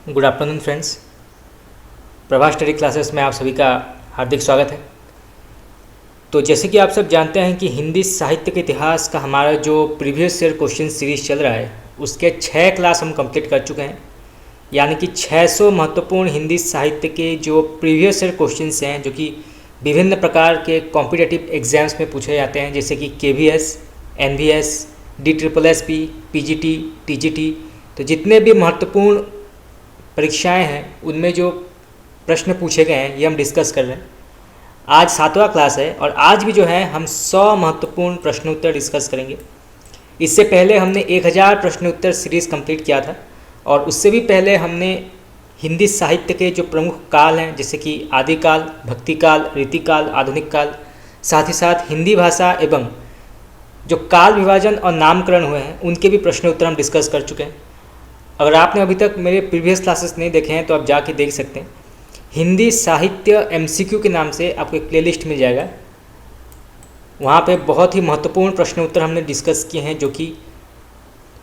Good afternoon friends. Prabha study classes में आप सभी का हार्दिक स्वागत है। तो जैसे कि आप सब जानते हैं कि हिंदी साहित्य के इतिहास का हमारा जो प्रीवियस ईयर क्वेश्चन सीरीज चल रहा है उसके 6 क्लास हम कंप्लीट कर चुके हैं। यानी कि 600 महत्वपूर्ण हिंदी साहित्य के जो प्रीवियस ईयर क्वेश्चंस हैं जो कि विभिन्न प्रकार के कॉम्पिटिटिव एग्जाम्स में पूछे जाते हैं, जैसे कि KVS, NVS, DSSS, PGT, TGT। तो जितने भी महत्वपूर्ण परीक्षाएं हैं उनमें जो प्रश्न पूछे गए हैं ये हम डिस्कस कर रहे हैं। आज 7वां क्लास है और आज भी जो है हम 100 महत्वपूर्ण प्रश्नोत्तर डिस्कस करेंगे। इससे पहले हमने 1000 प्रश्नोत्तर सीरीज़ कंप्लीट किया था और उससे भी पहले हमने हिंदी साहित्य के जो प्रमुख काल हैं जैसे कि आदिकाल, भक्तिकाल, रीतिकाल, आधुनिक काल, साथ ही साथ हिंदी भाषा एवं जो काल विभाजन और नामकरण हुए हैं उनके भी प्रश्नोत्तर हम डिस्कस कर चुके हैं। अगर आपने अभी तक मेरे प्रीवियस क्लासेस नहीं देखे हैं तो आप जाके देख सकते हैं। हिंदी साहित्य MCQ के नाम से आपको एक प्लेलिस्ट मिल जाएगा। वहाँ पे बहुत ही महत्वपूर्ण प्रश्न उत्तर हमने डिस्कस किए हैं जो कि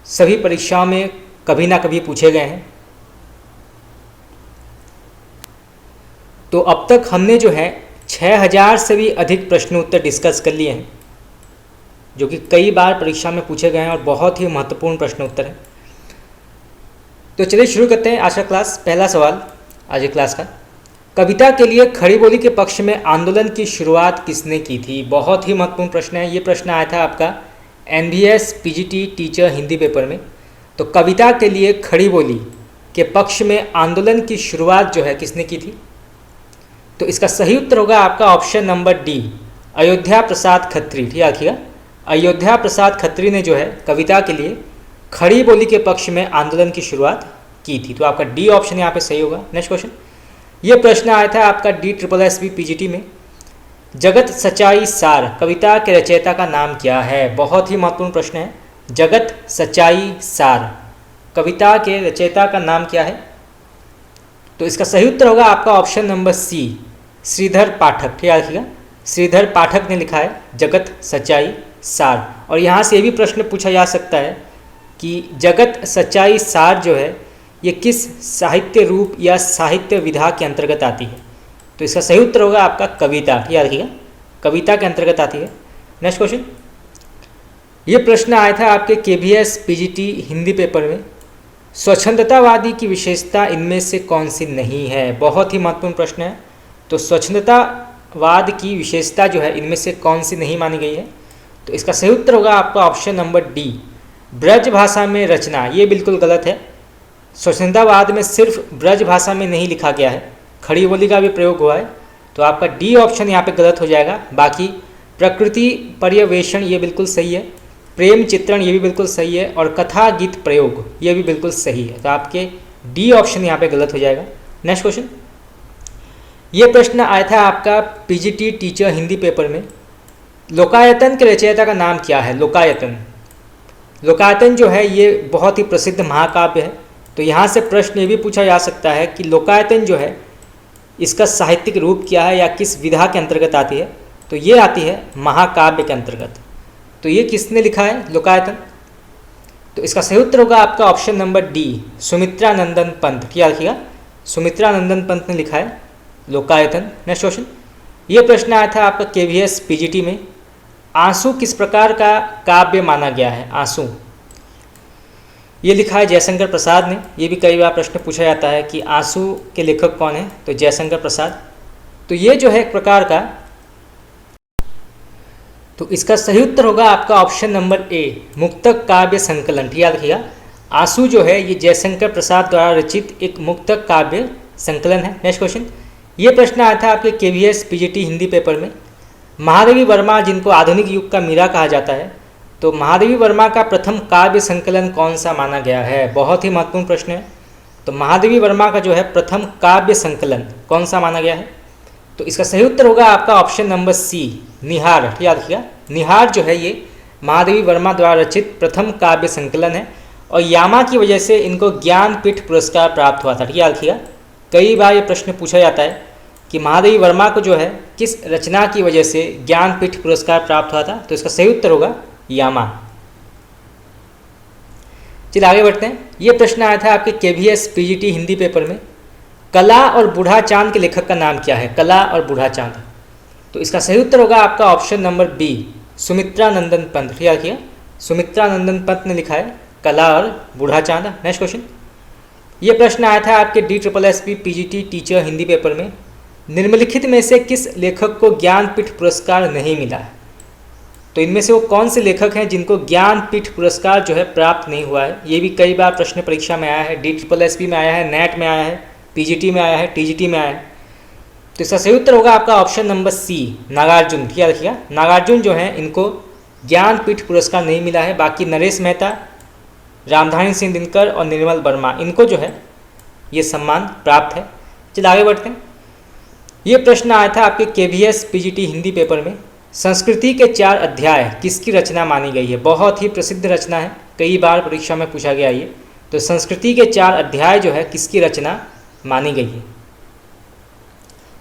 सभी परीक्षाओं में कभी ना कभी पूछे गए हैं। तो अब तक हमने जो है 6000 से भी अधिक प्रश्न उत्तर डिस्कस कर लिए हैं जो कि कई बार परीक्षा में पूछे गए हैं और बहुत ही महत्वपूर्ण प्रश्न उत्तर हैं। तो चलिए शुरू करते हैं आज का क्लास। पहला सवाल आज की क्लास का, कविता के लिए खड़ी बोली के पक्ष में आंदोलन की शुरुआत किसने की थी? बहुत ही महत्वपूर्ण प्रश्न है। ये प्रश्न आया था आपका NVS PGT teacher Hindi paper में। तो कविता के लिए खड़ी बोली के पक्ष में आंदोलन की शुरुआत जो है किसने की थी? तो इसका सही उत्तर होगा आपका option number D, Ayodhya Prasad Khatri. ठीक है, रखिएगा, अयोध्या प्रसाद खत्री ने जो है कविता के लिए खड़ी बोली के पक्ष में आंदोलन की शुरुआत की थी। तो आपका D ऑप्शन यहाँ पे सही होगा। नेक्स्ट क्वेश्चन, ये प्रश्न आया था आपका DSSS PGT में। जगत सच्चाई सार कविता के रचयिता का नाम क्या है? बहुत ही महत्वपूर्ण प्रश्न है। जगत सच्चाई सार कविता के रचयिता का नाम क्या है? तो इसका सही उत्तर होगा आपका ऑप्शन नंबर C, श्रीधर पाठक। ठीक है, रखिएगा, श्रीधर पाठक ने लिखा है जगत सच्चाई सार। और यहाँ से ये भी प्रश्न पूछा जा सकता है कि जगत सच्चाई सार जो है ये किस साहित्य रूप या साहित्य विधा के अंतर्गत आती है? तो इसका सही उत्तर होगा आपका कविता। याद रखिएगा, कविता के अंतर्गत आती है। नेक्स्ट क्वेश्चन, ये प्रश्न आया था आपके KVS PGT हिंदी पेपर में। स्वच्छंदतावादी की विशेषता इनमें से कौन सी नहीं है? बहुत ही महत्वपूर्ण प्रश्न है। तो स्वच्छंदतावाद की विशेषता जो है इनमें से कौन सी नहीं मानी गई है? तो इसका सही उत्तर होगा आपका ऑप्शन नंबर D, ब्रज भाषा में रचना। ये बिल्कुल गलत है। स्वच्छंदतावाद में सिर्फ ब्रज भाषा में नहीं लिखा गया है, खड़ी बोली का भी प्रयोग हुआ है। तो आपका D ऑप्शन यहाँ पे गलत हो जाएगा। बाकी प्रकृति पर्यवेक्षण ये बिल्कुल सही है, प्रेम चित्रण ये भी बिल्कुल सही है और कथा गीत प्रयोग ये भी बिल्कुल सही है। तो आपके D ऑप्शन यहाँ पे गलत हो जाएगा। नेक्स्ट क्वेश्चन, ये प्रश्न आया था आपका PGT टीचर हिंदी पेपर में। लोकायतन के रचयिता का नाम क्या है? लोकायतन, लोकायतन जो है ये बहुत ही प्रसिद्ध महाकाव्य है। तो यहाँ से प्रश्न ये भी पूछा जा सकता है कि लोकायतन जो है इसका साहित्यिक रूप क्या है या किस विधा के अंतर्गत आती है? तो ये आती है महाकाव्य के अंतर्गत। तो ये किसने लिखा है लोकायतन? तो इसका सही उत्तर होगा आपका ऑप्शन नंबर D, सुमित्रा नंदन पंत। याद रखिएगा, सुमित्रा नंदन पंत ने लिखा है लोकायतन। नेक्स्ट क्वेश्चन, ये प्रश्न आया था आपका KVS PGT में। आंसू किस प्रकार का काव्य माना गया है? आंसू ये लिखा है जयशंकर प्रसाद ने। ये भी कई बार प्रश्न पूछा जाता है कि आंसू के लेखक कौन है? तो जयशंकर प्रसाद। तो ये जो है एक प्रकार का, तो इसका सही उत्तर होगा आपका ऑप्शन नंबर A, मुक्तक काव्य संकलन। याद रखिएगा, आंसू जो है ये जयशंकर प्रसाद द्वारा रचित एक मुक्तक काव्य संकलन है। नेक्स्ट क्वेश्चन, ये प्रश्न आया था आपके KVS PGT हिंदी पेपर में। महादेवी वर्मा जिनको आधुनिक युग का मीरा कहा जाता है, तो महादेवी वर्मा का प्रथम काव्य संकलन कौन सा माना गया है? बहुत ही महत्वपूर्ण प्रश्न है। तो महादेवी वर्मा का जो है प्रथम काव्य संकलन कौन सा माना गया है? तो इसका सही उत्तर होगा आपका ऑप्शन नंबर C, निहार। याद रखिएगा, निहार जो है ये महादेवी वर्मा द्वारा रचित प्रथम काव्य संकलन है और यामा की वजह से इनको ज्ञानपीठ पुरस्कार प्राप्त हुआ था। याद रखिएगा, कई बार ये प्रश्न पूछा जाता है कि महादेवी वर्मा को जो है किस रचना की वजह से ज्ञानपीठ पुरस्कार प्राप्त हुआ था? तो इसका सही उत्तर होगा यामा। चलिए आगे बढ़ते हैं। ये प्रश्न आया था आपके KVS PGT हिंदी पेपर में, कला और बूढ़ा चांद के लेखक का नाम क्या है? कला और बूढ़ा चांद। तो इसका सही उत्तर होगा आपका ऑप्शन नंबर बी, सुमित्रा नंदन पंत। याद रखिए, सुमित्रा नंदन पंत ने लिखा है कला और बूढ़ा चांद। नेक्स्ट क्वेश्चन, ये प्रश्न आया था आपके DSSB PGT teacher Hindi paper में, निम्नलिखित में से किस लेखक को ज्ञानपीठ पुरस्कार नहीं मिला है? तो इनमें से वो कौन से लेखक हैं जिनको ज्ञानपीठ पुरस्कार जो है प्राप्त नहीं हुआ है? ये भी कई बार प्रश्न परीक्षा में आया है, DSSB में आया है, नेट में आया है, PGT में आया है, TGT में आया है। तो इसका सही उत्तर होगा आपका ऑप्शन नंबर सी, नागार्जुन। याद रखिएगा, नागार्जुन जो है इनको ज्ञानपीठ पुरस्कार नहीं मिला है। बाकी नरेश मेहता, रामधारी सिंह दिनकर और निर्मल वर्मा, इनको जो है ये सम्मान प्राप्त है। चलिए आगे बढ़ते हैं। ये प्रश्न आया था आपके KVS PGT हिंदी पेपर में, संस्कृति के 4 अध्याय किसकी रचना मानी गई है? बहुत ही प्रसिद्ध रचना है, कई बार परीक्षा में पूछा गया ये। तो संस्कृति के 4 अध्याय जो है किसकी रचना मानी गई है?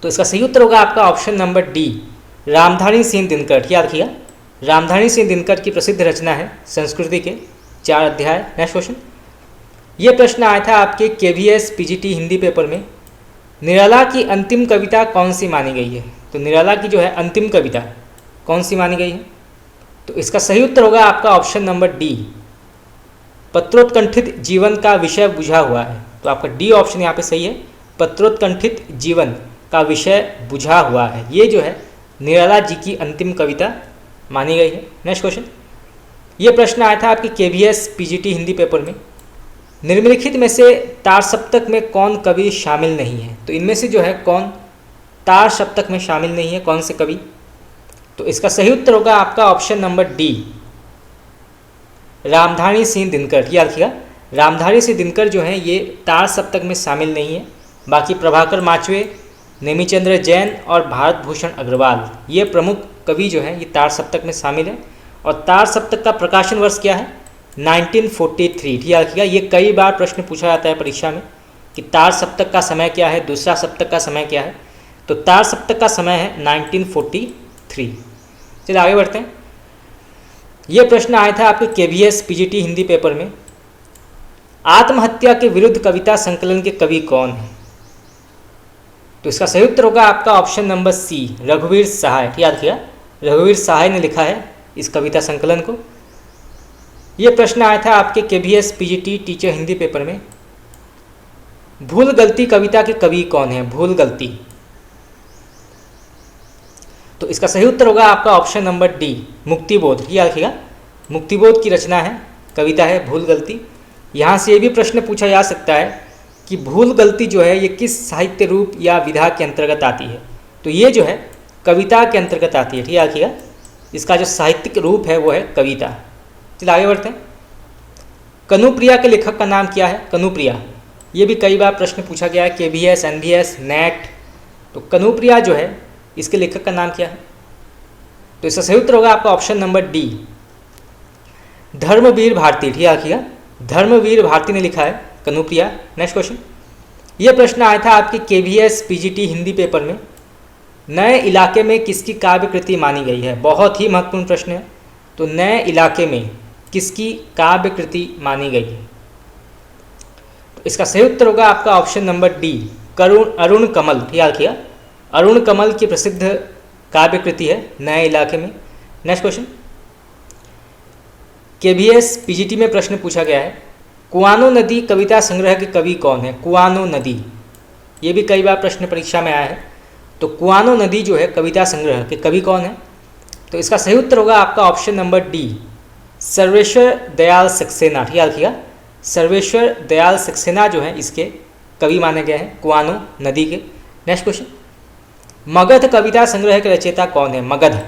तो इसका सही उत्तर होगा आपका option number D, Ramdhari Singh Dinkar. याद रखिएगा, रामधारी सिंह दिनकर की प्रसिद्ध रचना है संस्कृति के 4 अध्याय। नेक्स्ट क्वेश्चन, ये प्रश्न आया था आपके KVS PGT हिंदी पेपर में, निराला की अंतिम कविता कौन सी मानी गई है? तो निराला की जो है अंतिम कविता कौन सी मानी गई है? तो इसका सही उत्तर होगा आपका ऑप्शन नंबर डी, पत्रोत्कंठित जीवन का विषय बुझा हुआ है। तो आपका डी ऑप्शन यहाँ पे सही है, पत्रोत्कंठित जीवन का विषय बुझा हुआ है। ये जो है निराला जी की अंतिम कविता मानी गई है। नेक्स्ट क्वेश्चन, ये प्रश्न आया था आपके KVS PGT हिंदी पेपर में, निम्नलिखित में से तार सप्तक में कौन कवि शामिल नहीं है? तो इनमें से जो है कौन तार सप्तक में शामिल नहीं है, कौन से कवि? तो इसका सही उत्तर होगा आपका option number D, Ramdhari Singh Dinkar. याद रखिएगा, रामधारी सिंह दिनकर जो है ये तार सप्तक में शामिल नहीं है। बाकी प्रभाकर माचवे, नेमीचंद्र जैन और भारत भूषण अग्रवाल, ये प्रमुख कवि जो हैं ये तार सप्तक में शामिल हैं। और तार सप्तक का प्रकाशन वर्ष क्या है? 1943। याद रखिएगा, ये कई बार प्रश्न पूछा जाता है परीक्षा में कि तार सप्तक का समय क्या है, दूसरा सप्तक का समय क्या है? तो तार सप्तक का समय है 1943। चलिए आगे बढ़ते हैं। ये प्रश्न आया था आपके KVS PGT हिंदी पेपर में, आत्महत्या के विरुद्ध कविता संकलन के कवि कौन है? तो इसका सही उत्तर होगा आपका ऑप्शन नंबर सी, रघुवीर सहाय। याद रखिएगा, रघुवीर सहाय ने लिखा है इस कविता संकलन को। ये प्रश्न आया था आपके KVS PGT teacher Hindi paper में, भूल गलती कविता के कवि कौन है? भूल गलती। तो इसका सही उत्तर होगा आपका ऑप्शन नंबर डी, मुक्तिबोध। याद रखिएगा, मुक्तिबोध की रचना है, कविता है भूल गलती। यहाँ से ये भी प्रश्न पूछा जा सकता है कि भूल गलती जो है ये किस साहित्य रूप या विधा के अंतर्गत आती है? तो ये जो है कविता के अंतर्गत आती है। ठीक है, याद रखिएगा, इसका जो साहित्यिक रूप है वो है कविता। चलिए आगे बढ़ते हैं। कनुप्रिया के लेखक का नाम क्या है? कनुप्रिया, ये भी कई बार प्रश्न पूछा गया है, KVS, NVS, नेट। तो कनुप्रिया जो है इसके लेखक का नाम क्या है? तो इसका सही उत्तर होगा आपका option number D, Dharamvir Bharati. ठीक है, रखिएगा, धर्मवीर भारती ने लिखा है कनुप्रिया। नेक्स्ट क्वेश्चन, ये प्रश्न आया था आपके KVS PGT हिंदी पेपर में, नए इलाके में किसकी काव्य कृति मानी गई है? बहुत ही महत्वपूर्ण प्रश्न है। तो नए इलाके में किसकी काव्य कृति मानी गई है? तो इसका सही उत्तर होगा आपका ऑप्शन नंबर डी, अरुण कमल। याद रखिएगा, अरुण कमल की प्रसिद्ध काव्य कृति है नए इलाके में। नेक्स्ट क्वेश्चन, KVS PGT में प्रश्न पूछा गया है, कुआनो नदी कविता संग्रह के कवि कौन है? कुआनो नदी, ये भी कई बार प्रश्न परीक्षा में आया है। तो कुआनो नदी जो है कविता संग्रह के कवि कौन है? तो इसका सही उत्तर होगा आपका option number D, Sarveshwar Dayal Saxena. याद रखिएगा, सर्वेश्वर दयाल सक्सेना जो है इसके कवि माने गए हैं कुआनो नदी के। नेक्स्ट क्वेश्चन, मगध कविता संग्रह के रचयिता कौन है? मगध,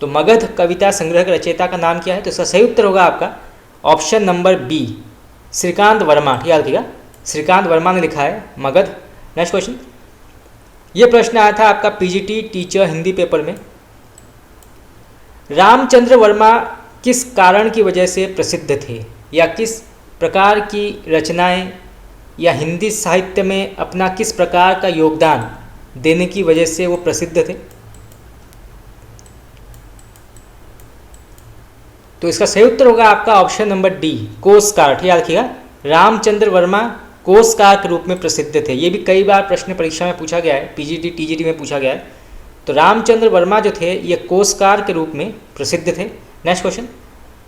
तो मगध कविता संग्रह के रचयिता का नाम क्या है? तो इसका सही उत्तर होगा आपका option number B, Shrikant Verma. याद रखिएगा, श्रीकांत वर्मा ने लिखा है मगध। नेक्स्ट क्वेश्चन, ये प्रश्न आया था आपका PGT टीचर हिंदी पेपर में, रामचंद्र वर्मा किस कारण की वजह से प्रसिद्ध थे, या किस प्रकार की रचनाएं या हिंदी साहित्य में अपना किस प्रकार का योगदान देने की वजह से वो प्रसिद्ध थे? तो इसका सही उत्तर होगा आपका ऑप्शन नंबर डी, कोस्टगार्ड। ठीक याद रखिएगा, रामचंद्र वर्मा कोस्टगार्ड के रूप में प्रसिद्ध थे। ये भी कई बार प्रश्न परीक्षा में पूछा गया है, पीजीटी टीजीटी में पूछा गया है। तो रामचंद्र वर्मा जो थे ये कोस्टगार्ड के रूप में प्रसिद्ध थे। नेक्स्ट क्वेश्चन,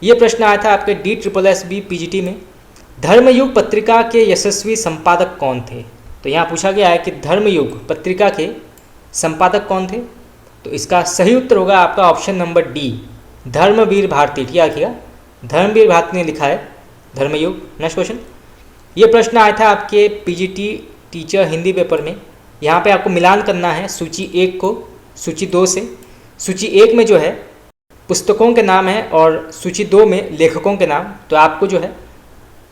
ये प्रश्न आया था आपके DSSB पीजीटी में, धर्मयुग पत्रिका के यशस्वी संपादक कौन थे। तो यहाँ पूछा गया है कि धर्मयुग पत्रिका के संपादक कौन थे। तो इसका सही उत्तर होगा आपका option number D, Dharamvir Bharati. ठीक रखिएगा, धर्मवीर भारती ने लिखा है धर्मयुग। नेक्स्ट क्वेश्चन, ये प्रश्न आया था आपके पीजीटी टीचर हिंदी पेपर में। यहाँ पे आपको मिलान करना है सूची 1 को सूची 2 से। सूची 1 में जो है पुस्तकों के नाम है और सूची 2 में लेखकों के नाम। तो आपको जो है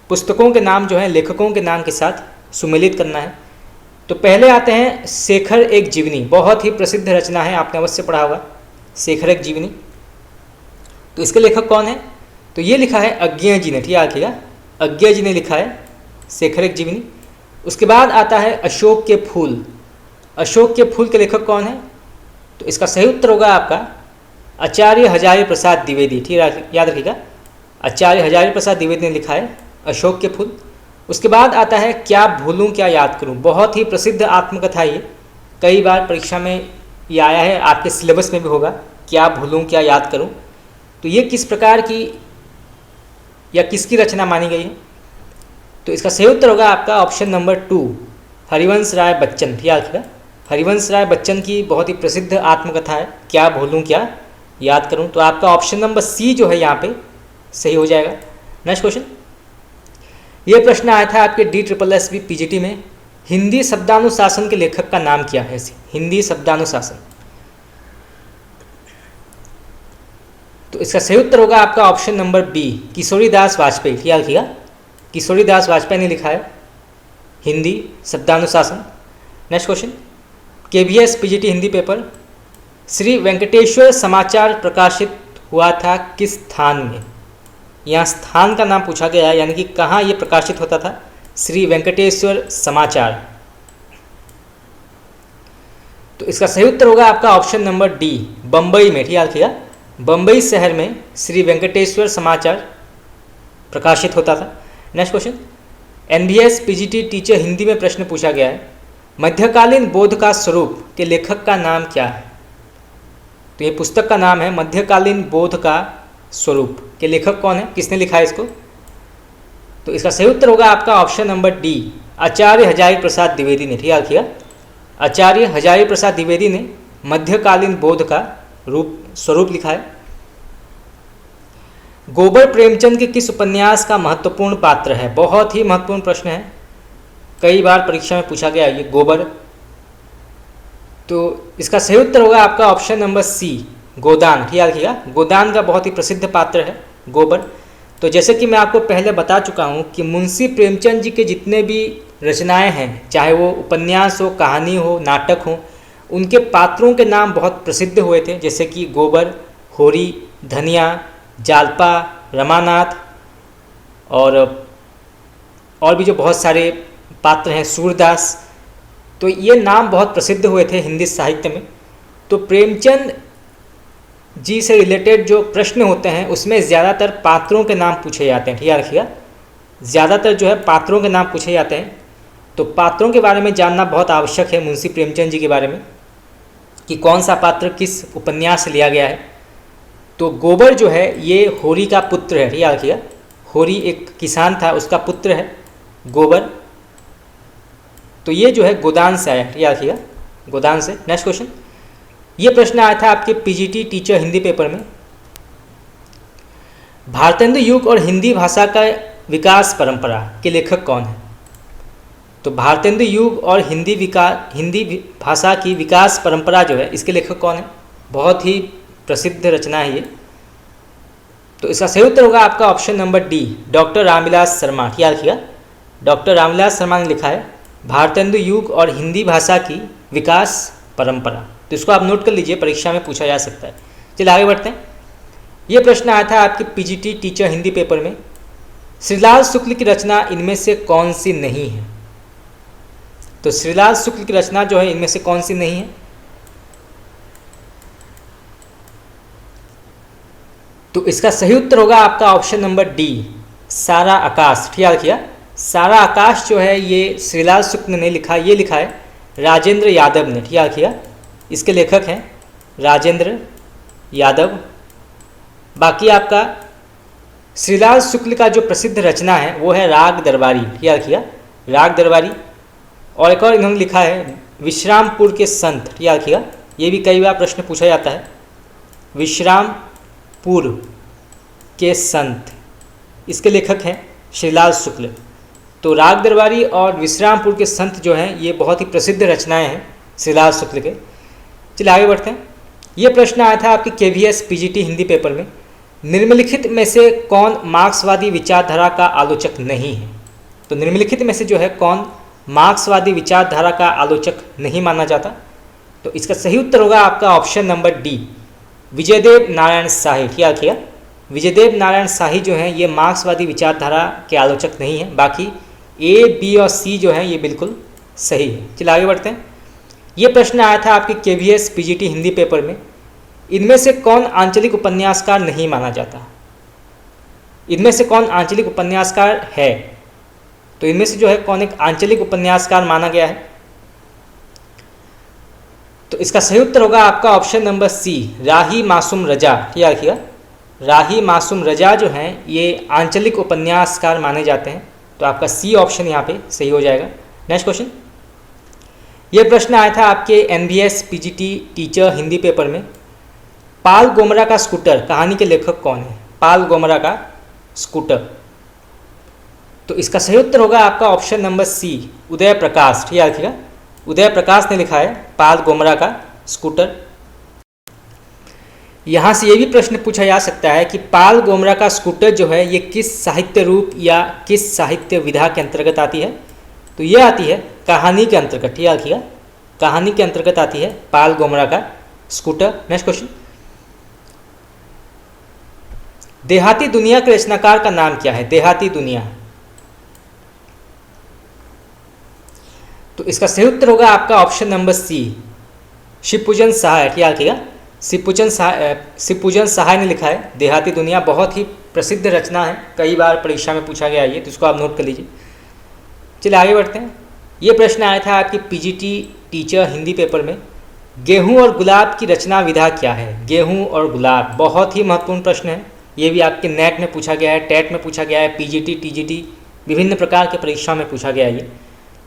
पुस्तकों के नाम जो है लेखकों के नाम के साथ सुमेलित करना है। तो पहले आते हैं शेखर एक जीवनी, बहुत ही प्रसिद्ध रचना है, आपने अवश्य पढ़ा होगा शेखर एक जीवनी। तो इसके लेखक कौन है। तो ये लिखा है अज्ञेय जी ने। ठीक है रखिएगा, अज्ञेय जी ने लिखा है शेखर एक जीवनी। उसके बाद आता है अशोक के फूल। अशोक के फूल के लेखक कौन है। तो इसका सही उत्तर होगा आपका आचार्य हजारी प्रसाद द्विवेदी। ठीक है याद रखिएगा, आचार्य हजारी प्रसाद द्विवेदी ने लिखा है अशोक के फूल। उसके बाद आता है क्या भूलूं क्या याद करूं, बहुत ही प्रसिद्ध आत्मकथा। ये कई बार परीक्षा में ये आया है, आपके सिलेबस में भी होगा, क्या भूलूं क्या याद करूं। तो ये किस प्रकार की या किसकी रचना मानी गई है। तो इसका सही उत्तर होगा आपका ऑप्शन नंबर 2, हरिवंश राय बच्चन। ठीक है, हरिवंश राय बच्चन की बहुत ही प्रसिद्ध आत्मकथा है क्या भूलूं क्या याद करूं। तो आपका ऑप्शन नंबर सी जो है यहाँ पे सही हो जाएगा। नेक्स्ट क्वेश्चन, ये प्रश्न आया था आपके DSSB पीजीटी में, हिंदी शब्दानुशासन के लेखक का नाम क्या है। हिंदी शब्दानुशासन, तो इसका सही उत्तर होगा आपका option number B, Kishoridas Vajpeyi. याद रखिएगा, किशोरीदास वाजपेयी ने लिखा है Hindi Shabdanushasan. Next question, KVS PGT Hindi paper, Shri Venkateshwar Samachar प्रकाशित हुआ था किस स्थान में। यहाँ स्थान का नाम पूछा गया है, यानी कि कहाँ ये प्रकाशित होता था, श्री वेंकटेश्वर समाचार। तो इसका सही उत्तर होगा आपका ऑप्शन नंबर डी, बम्बई में। ठीक याद रखिएगा, बम्बई शहर में श्री वेंकटेश्वर समाचार प्रकाशित होता था। Next question, NVS PGT teacher Hindi में प्रश्न पूछा गया है, मध्यकालीन बोध का स्वरूप के लेखक का नाम क्या है। तो ये पुस्तक का नाम है मध्यकालीन बोध का स्वरूप के लेखक कौन है, किसने लिखा है इसको। तो इसका सही उत्तर होगा आपका ऑप्शन नंबर डी, आचार्य हजारी प्रसाद द्विवेदी ने। ठीक है रखिएगा, आचार्य हजारी प्रसाद द्विवेदी ने मध्यकालीन बोध का स्वरूप लिखा है। गोबर प्रेमचंद के किस उपन्यास का महत्वपूर्ण पात्र है, बहुत ही महत्वपूर्ण प्रश्न है, कई बार परीक्षा में पूछा गया ये गोबर। तो इसका सही उत्तर होगा आपका ऑप्शन नंबर सी, गोदान। ठीक है रखिएगा, गोदान का बहुत ही प्रसिद्ध पात्र है गोबर। तो जैसे कि मैं आपको पहले बता चुका हूँ कि मुंशी प्रेमचंद जी के जितने भी रचनाएं हैं, चाहे वो उपन्यास हो, कहानी हो, नाटक हो, उनके पात्रों के नाम बहुत प्रसिद्ध हुए थे, जैसे कि गोबर, होरी, धनिया, जालपा, रमानाथ और भी जो बहुत सारे पात्र हैं, सूरदास। तो ये नाम बहुत प्रसिद्ध हुए थे हिंदी साहित्य में। तो प्रेमचंद जी से रिलेटेड जो प्रश्न होते हैं उसमें ज़्यादातर पात्रों के नाम पूछे जाते हैं। ठीक है रखिएगा, ज़्यादातर जो है पात्रों के नाम पूछे जाते हैं। तो पात्रों के बारे में जानना बहुत आवश्यक है मुंशी प्रेमचंद जी के बारे में, कि कौन सा पात्र किस उपन्यास से लिया गया है। तो गोबर जो है ये होरी का पुत्र है। ठीक है रखिएगा, होरी एक किसान था, उसका पुत्र है गोबर। तो ये जो है गोदान से आया। ठीक है रखिएगा, गोदान से। नेक्स्ट क्वेश्चन, ये प्रश्न आया था आपके पीजीटी टीचर हिंदी पेपर में, भारतेंदु युग और हिंदी भाषा का विकास परंपरा के लेखक कौन है। तो भारतेंदु युग और हिंदी भाषा की विकास परंपरा जो है इसके लेखक कौन है, बहुत ही प्रसिद्ध रचना है ये। तो इसका सही उत्तर होगा आपका option number D, doctor Ramvilas Sharma. ठीक है रखिएगा, डॉक्टर रामविलास शर्मा ने लिखा है भारतेंदु युग और हिंदी भाषा की विकास परंपरा। तो इसको आप नोट कर लीजिए, परीक्षा में पूछा जा सकता है। चलिए आगे बढ़ते हैं। ये प्रश्न आया था आपके पीजीटी टीचर हिंदी पेपर में, श्रीलाल शुक्ल की रचना इनमें से कौन सी नहीं है। तो श्रीलाल शुक्ल की रचना जो है इनमें से कौन सी नहीं है। तो इसका सही उत्तर होगा आपका ऑप्शन नंबर डी, सारा आकाश। ठीक है, रखिए सारा आकाश जो है ये श्रीलाल शुक्ल ने लिखा, ये लिखा है राजेंद्र यादव ने। ठीक है, रखिए इसके लेखक हैं राजेंद्र यादव। बाकी आपका श्रीलाल शुक्ल का जो प्रसिद्ध रचना है वो है राग दरबारी। ठीक है, रखिए राग दरबारी। और एक और इन्होंने लिखा है विश्रामपुर के संत। ठीक है, रखिएगा ये भी कई बार प्रश्न पूछा जाता है, विश्रामपुर के संत, इसके लेखक हैं श्रीलाल शुक्ल। तो राग दरबारी और विश्रामपुर के संत जो हैं ये बहुत ही प्रसिद्ध रचनाएं हैं श्रीलाल शुक्ल के। चलिए आगे बढ़ते हैं। ये प्रश्न आया था आपके KVS PGT हिंदी पेपर में, निम्नलिखित में से कौन मार्क्सवादी विचारधारा का आलोचक नहीं है। तो निम्नलिखित में से जो है कौन मार्क्सवादी विचारधारा का आलोचक नहीं माना जाता। तो इसका सही उत्तर होगा आपका option number D, Vijaydev Narayan Shahi. ठीक है, विजयदेव नारायण शाही जो हैं ये मार्क्सवादी विचारधारा के आलोचक नहीं हैं। बाकी A, B और C जो हैं ये बिल्कुल सही है। चलिए आगे बढ़ते हैं। ये प्रश्न आया था आपके KVS PGT हिंदी पेपर में, इनमें से कौन आंचलिक उपन्यासकार नहीं माना जाता। इनमें से कौन आंचलिक उपन्यासकार है। तो इनमें से जो है कौन एक आंचलिक उपन्यासकार माना गया है। तो इसका सही उत्तर होगा आपका ऑप्शन नंबर सी, राही मासूम रजा। ठीक है, रखिएगा राही मासूम रजा जो हैं ये आंचलिक उपन्यासकार माने जाते हैं। तो आपका सी ऑप्शन यहाँ पे सही हो जाएगा। नेक्स्ट क्वेश्चन, ये प्रश्न आया था आपके NVS PGT teacher Hindi paper में, पाल गोमरा का स्कूटर कहानी के लेखक कौन है। पाल गोमरा का स्कूटर। तो इसका सही उत्तर होगा आपका ऑप्शन नंबर सी, उदय प्रकाश। ठीक है, रखिएगा उदय प्रकाश ने लिखा है पाल गोमरा का स्कूटर। यहाँ से ये भी प्रश्न पूछा जा सकता है कि पाल गोमरा का स्कूटर जो है ये किस साहित्य रूप या किस साहित्य विधा के अंतर्गत आती है। तो ये आती है कहानी के अंतर्गत। ठीक है, रखिएगा कहानी के अंतर्गत आती है पाल गोमरा का स्कूटर। नेक्स्ट क्वेश्चन, देहाती दुनिया के रचनाकार का नाम क्या है। देहाती दुनिया। तो इसका सही उत्तर होगा आपका ऑप्शन नंबर सी, शिवपूजन सहाय। ठीक है, रखिएगा शिवपूजन सहाय ने लिखा है देहाती दुनिया। बहुत ही प्रसिद्ध रचना है, कई बार परीक्षा में पूछा गया है ये, तो इसको आप नोट कर लीजिए। चलिए आगे बढ़ते हैं। ये प्रश्न आया था आपकी PGT टीचर हिंदी पेपर में, गेहूं और गुलाब की रचना विधा क्या है। गेहूं और गुलाब बहुत ही महत्वपूर्ण प्रश्न है। ये भी आपके नेट में पूछा गया है, टेट में पूछा गया है, PGT TGT विभिन्न प्रकार के परीक्षा में पूछा गया है ये।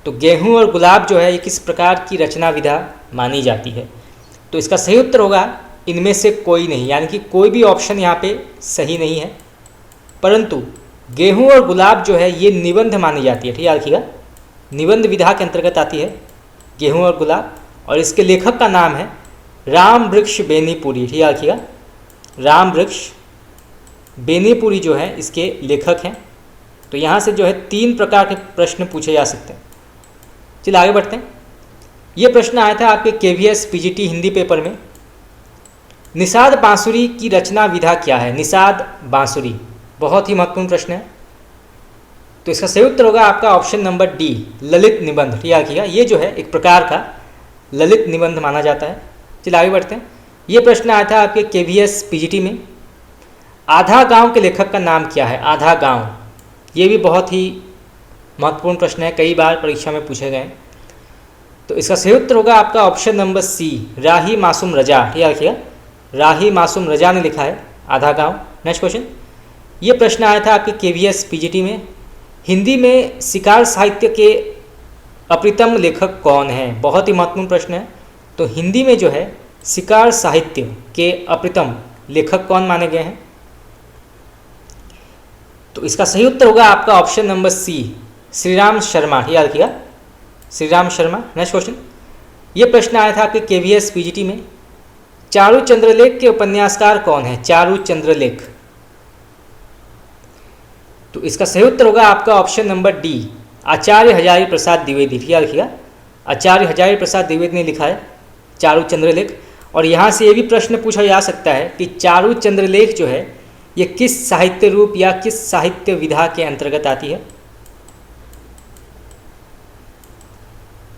तो गेहूं और गुलाब जो है ये किस प्रकार की रचना विधा मानी जाती है। तो इसका सही उत्तर होगा इनमें से कोई नहीं, यानी कि कोई भी ऑप्शन यहाँ पे सही नहीं है। परंतु गेहूं और गुलाब जो है ये निबंध मानी जाती है। ठीक है, रखिएगा निबंध विधा के अंतर्गत आती है गेहूं और गुलाब। और इसके लेखक का नाम है राम वृक्ष बेनीपुरी। ठीक है, रखिएगा राम वृक्ष बेनीपुरी जो है इसके लेखक हैं। तो यहाँ से जो है 3 प्रकार के प्रश्न पूछे जा सकते हैं। चलिए आगे बढ़ते हैं। ये प्रश्न आया था आपके KVS PGT हिंदी पेपर में, निषाद बांसुरी की रचना विधा क्या है। निषाद बांसुरी बहुत ही महत्वपूर्ण प्रश्न है। तो इसका सही उत्तर होगा आपका ऑप्शन नंबर डी, ललित निबंध। ठीक है, रखिएगा ये जो है एक प्रकार का ललित निबंध माना जाता है। चलिए आगे बढ़ते हैं। ये प्रश्न आया था आपके KVS PGT में, आधा गांव के लेखक का नाम क्या है। आधा गांव ये भी बहुत ही महत्वपूर्ण प्रश्न है, कई बार परीक्षा में पूछे गए। तो इसका सही उत्तर होगा आपका ऑप्शन नंबर सी, राही मासूम रजा। ठीक है, रखिएगा राही मासूम रजा ने लिखा है आधा गांव। नेक्स्ट क्वेश्चन, ये प्रश्न आया था आपके KVS PGT में, हिंदी में शिकार साहित्य के अप्रितम लेखक कौन हैं। बहुत ही महत्वपूर्ण प्रश्न है। तो हिंदी में जो है शिकार साहित्य के अप्रितम लेखक कौन माने गए हैं। तो इसका सही उत्तर होगा आपका option number C, Shriram Sharma. याद रखिएगा श्रीराम शर्मा। नेक्स्ट क्वेश्चन, ये प्रश्न आया था आपके KVS PGT में, चारु चंद्रलेख के उपन्यासकार कौन है। चारु चंद्रलेख। तो इसका सही उत्तर होगा आपका ऑप्शन नंबर डी, आचार्य हजारी प्रसाद द्विवेदी। याद रखिएगा आचार्य हजारी प्रसाद द्विवेदी ने लिखा है चारु चंद्रलेख। और यहाँ से ये भी प्रश्न पूछा जा सकता है कि चारु चंद्रलेख जो है ये किस साहित्य रूप या किस साहित्य विधा के अंतर्गत आती है।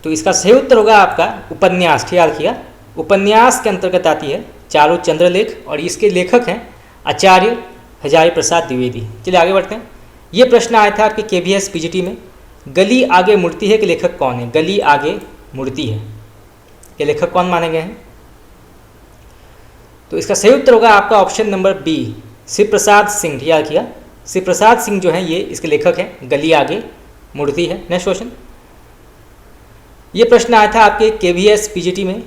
तो इसका सही उत्तर होगा आपका उपन्यास। याद रखिएगा उपन्यास के अंतर्गत आती है चारु चंद्रलेख। और इसके लेखक हैं आचार्य हजारी प्रसाद द्विवेदी। चलिए आगे बढ़ते हैं। ये प्रश्न आया था आपके KVS PGT में, गली आगे मुड़ती है के लेखक कौन है? गली आगे मुड़ती है के लेखक कौन माने गए हैं? तो इसका सही उत्तर होगा आपका option number B, Shiv Prasad Singh. याद किया, शिव प्रसाद सिंह जो है ये इसके लेखक हैं, गली आगे मुड़ती है। नेक्स्ट क्वेश्चन, ये प्रश्न आया था आपके KVS PGT में,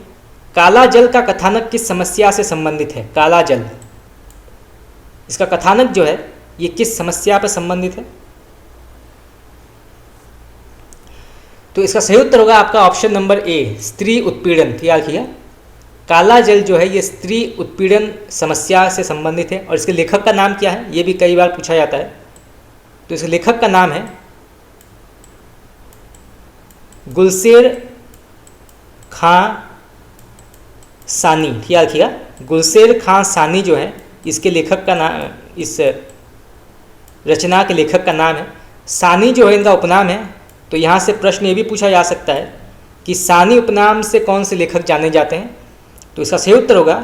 काला जल का कथानक किस समस्या से संबंधित है? काला जल, इसका कथानक जो है ये किस समस्या पर संबंधित है? तो इसका सही उत्तर होगा आपका ऑप्शन नंबर ए, स्त्री उत्पीड़न। याद किया, काला जल जो है ये स्त्री उत्पीड़न समस्या से संबंधित है। और इसके लेखक का नाम क्या है? ये भी कई बार पूछा जाता है। तो इसके लेखक का नाम है गुलशेर खां सानी। याद रखिएगा, गुलशेर खां सानी जो है इसके लेखक का नाम, इस रचना के लेखक का नाम है। सानी जो है इनका उपनाम है। तो यहाँ से प्रश्न ये भी पूछा जा सकता है कि सानी उपनाम से कौन से लेखक जाने जाते हैं? तो इसका सही उत्तर होगा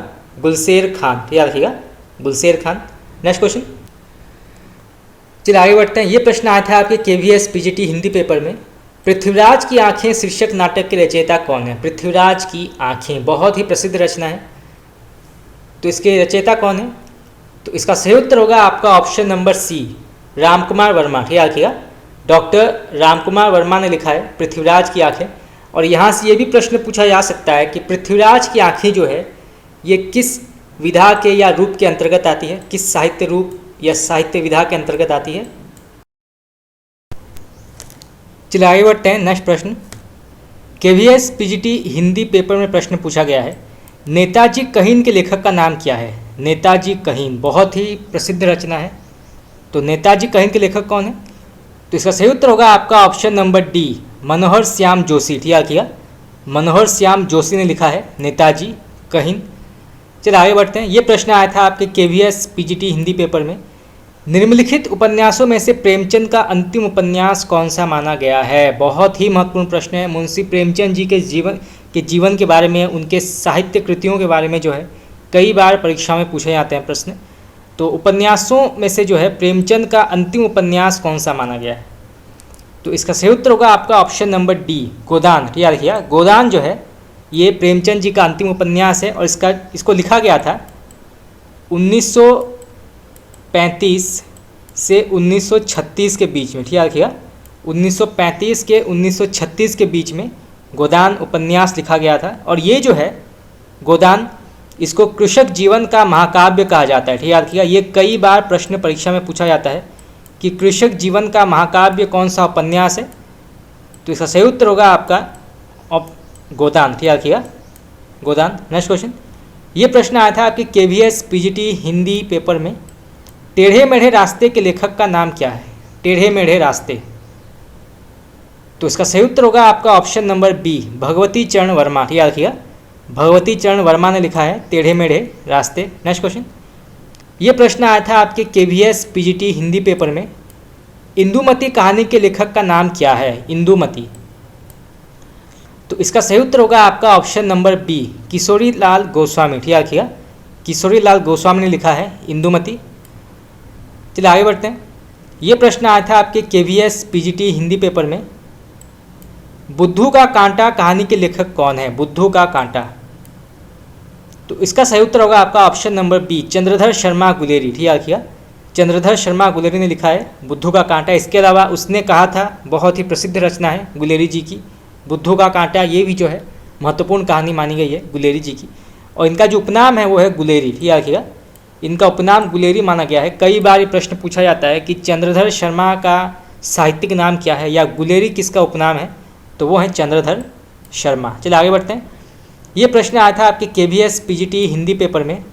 गुलशेर खान। याद रखिएगा, गुलशेर खान। नेक्स्ट क्वेश्चन, चलिए आगे बढ़ते हैं। ये प्रश्न आया था आपके KVS PGT हिंदी पेपर में, पृथ्वीराज की आंखें शीर्षक नाटक के रचयिता कौन है? पृथ्वीराज की आंखें बहुत ही प्रसिद्ध रचना है। तो इसके रचयिता कौन है? तो इसका सही उत्तर होगा आपका option number C, Ramkumar Verma. याद रखिएगा, डॉक्टर रामकुमार वर्मा ने लिखा है पृथ्वीराज की आंखें। और यहाँ से ये भी प्रश्न पूछा जा सकता है कि पृथ्वीराज की आंखें जो है ये किस विधा के या रूप के अंतर्गत आती है? किस साहित्य रूप या साहित्य विधा के अंतर्गत आती है? चलिए आगे बढ़ते हैं। नेक्स्ट प्रश्न, KVS PGT हिंदी पेपर में प्रश्न पूछा गया है, नेताजी कहीन के लेखक का नाम क्या है? नेताजी कहीन बहुत ही प्रसिद्ध रचना है। तो नेताजी कहीन के लेखक कौन है? तो इसका सही उत्तर होगा आपका ऑप्शन नंबर डी, मनोहर श्याम जोशी। याद किया, मनोहर श्याम जोशी ने लिखा है नेताजी कहीन। चलिए आगे बढ़ते हैं। ये प्रश्न आया था आपके KVS PGT हिंदी पेपर में, निम्नलिखित उपन्यासों में से प्रेमचंद का अंतिम उपन्यास कौन सा माना गया है? बहुत ही महत्वपूर्ण प्रश्न है। मुंशी प्रेमचंद जी के जीवन के बारे में, उनके साहित्य कृतियों के बारे में जो है कई बार परीक्षा में पूछे जाते हैं प्रश्न। तो उपन्यासों में से जो है प्रेमचंद का अंतिम उपन्यास कौन सा माना गया है? तो इसका सही उत्तर होगा आपका ऑप्शन नंबर डी, गोदान। याद रखिए, गोदान जो है ये प्रेमचंद जी का अंतिम उपन्यास है और इसको लिखा गया था 1935 से 1936 के बीच में। याद रखिएगा, 1935 के 1936 के बीच में गोदान उपन्यास लिखा गया था। और ये जो है गोदान, इसको कृषक जीवन का महाकाव्य कहा जाता है। याद रखिएगा, ये कई बार प्रश्न परीक्षा में पूछा जाता है कि कृषक जीवन का महाकाव्य कौन सा उपन्यास है? तो इसका सही उत्तर होगा आपका गोदान। याद रखिएगा, गोदान। नेक्स्ट क्वेश्चन, ये प्रश्न आया था आपके KVS PGT हिंदी पेपर में, टेढ़े मेढ़े रास्ते के लेखक का नाम क्या है? टेढ़े मेढ़े रास्ते। तो इसका सही उत्तर होगा आपका ऑप्शन नंबर बी, भगवती चरण वर्मा। याद रखिएगा, भगवती चरण वर्मा ने लिखा है टेढ़े मेढ़े रास्ते। नेक्स्ट क्वेश्चन, ये प्रश्न आया था आपके KVS PGT हिंदी पेपर में, इंदुमती कहानी के लेखक का नाम क्या है? इंदुमती। तो इसका सही उत्तर होगा आपका option number B, Kishori Lal Goswami. याद रखिएगा, किशोरी लाल गोस्वामी ने लिखा है इंदुमती। चलिए आगे बढ़ते हैं। ये प्रश्न आया था आपके KVS PGT हिंदी पेपर में, बुद्धू का कांटा कहानी के लेखक कौन है? बुद्धू का कांटा। तो इसका सही उत्तर होगा आपका option number B, Chandradhar Sharma Guleri. याद रखिएगा, चंद्रधर शर्मा गुलेरी ने लिखा है बुद्धू का कांटा। इसके अलावा उसने कहा था, बहुत ही प्रसिद्ध रचना है गुलेरी जी की, बुद्धू का कांटा। ये भी जो है महत्वपूर्ण कहानी मानी गई है गुलेरी जी की। और इनका जो उपनाम है वो है गुलेरी। याद रखिएगा, इनका उपनाम गुलेरी माना गया है। कई बार ये प्रश्न पूछा जाता है कि चंद्रधर शर्मा का साहित्यिक नाम क्या है या गुलेरी किसका उपनाम है? तो वो है चंद्रधर शर्मा। चलिए आगे बढ़ते हैं। ये प्रश्न आया था आपके KVS PGT हिंदी पेपर में,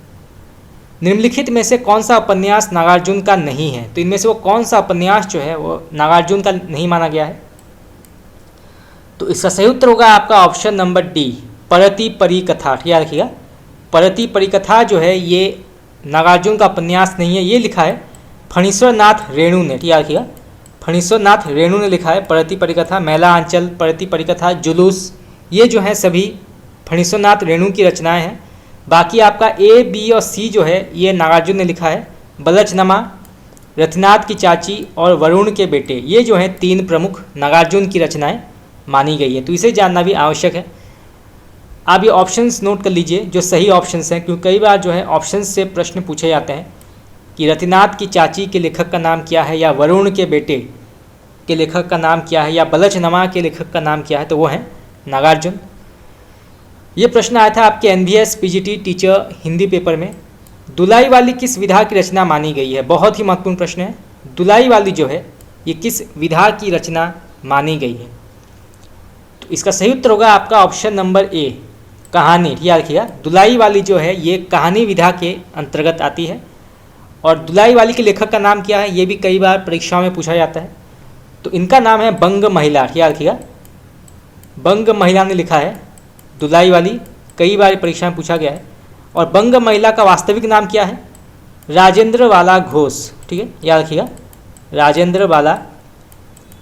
निम्नलिखित में से कौन सा उपन्यास नागार्जुन का नहीं है? तो इनमें से वो कौन सा उपन्यास जो है वो नागार्जुन का नहीं माना गया है? तो इसका सही उत्तर होगा आपका ऑप्शन नंबर डी, परती परिकथा। याद रखिएगा, परती परिकथा जो है ये नागार्जुन का उपन्यास नहीं है। ये लिखा है फणीश्वर नाथ रेणु ने। याद रखिएगा, फणीश्वर नाथ रेणु ने लिखा है परती परिकथा। मैला आंचल, परती परिकथा, जुलूस, ये जो है सभी फणीश्वर नाथ रेणु की रचनाएं हैं। बाकी आपका A, B और C जो है ये नागार्जुन ने लिखा है। बलचनमा, रथनाथ की चाची और वरुण के बेटे, ये जो हैं 3 प्रमुख नागार्जुन की रचनाएं मानी गई है। तो इसे जानना भी आवश्यक है। आप ये ऑप्शंस नोट कर लीजिए जो सही ऑप्शंस हैं, क्योंकि कई बार जो है ऑप्शंस से प्रश्न पूछे जाते हैं कि रतिनाथ की चाची के लेखक का नाम क्या है, या वरुण के बेटे के लेखक का नाम क्या है, या बलचनमा के लेखक का नाम क्या है, तो वो है नागार्जुन। ये प्रश्न आया था आपके NVS PGT teacher Hindi paper में। दुलाई वाली किस विधा की रचना मानी गई है? बहुत ही महत्वपूर्ण प्रश्न है। दुलाई वाली जो है ये किस विधा की रचना मानी गई है? तो इसका सही उत्तर होगा आपका ऑप्शन नंबर ए, कहानी। याद रखिएगा, दुलाई वाली जो है ये कहानी विधा के अंतर्गत आती है। और दुलाई वाली के लेखक का नाम क्या है, ये भी कई बार परीक्षाओं में पूछा जाता है। तो इनका नाम है बंग महिला। याद रखिएगा, बंग महिला ने लिखा है दुलाई वाली, कई बार परीक्षा में पूछा गया है। और बंग महिला का वास्तविक नाम क्या है? राजेंद्र वाला घोष। ठीक है, याद रखिएगा, राजेंद्र वाला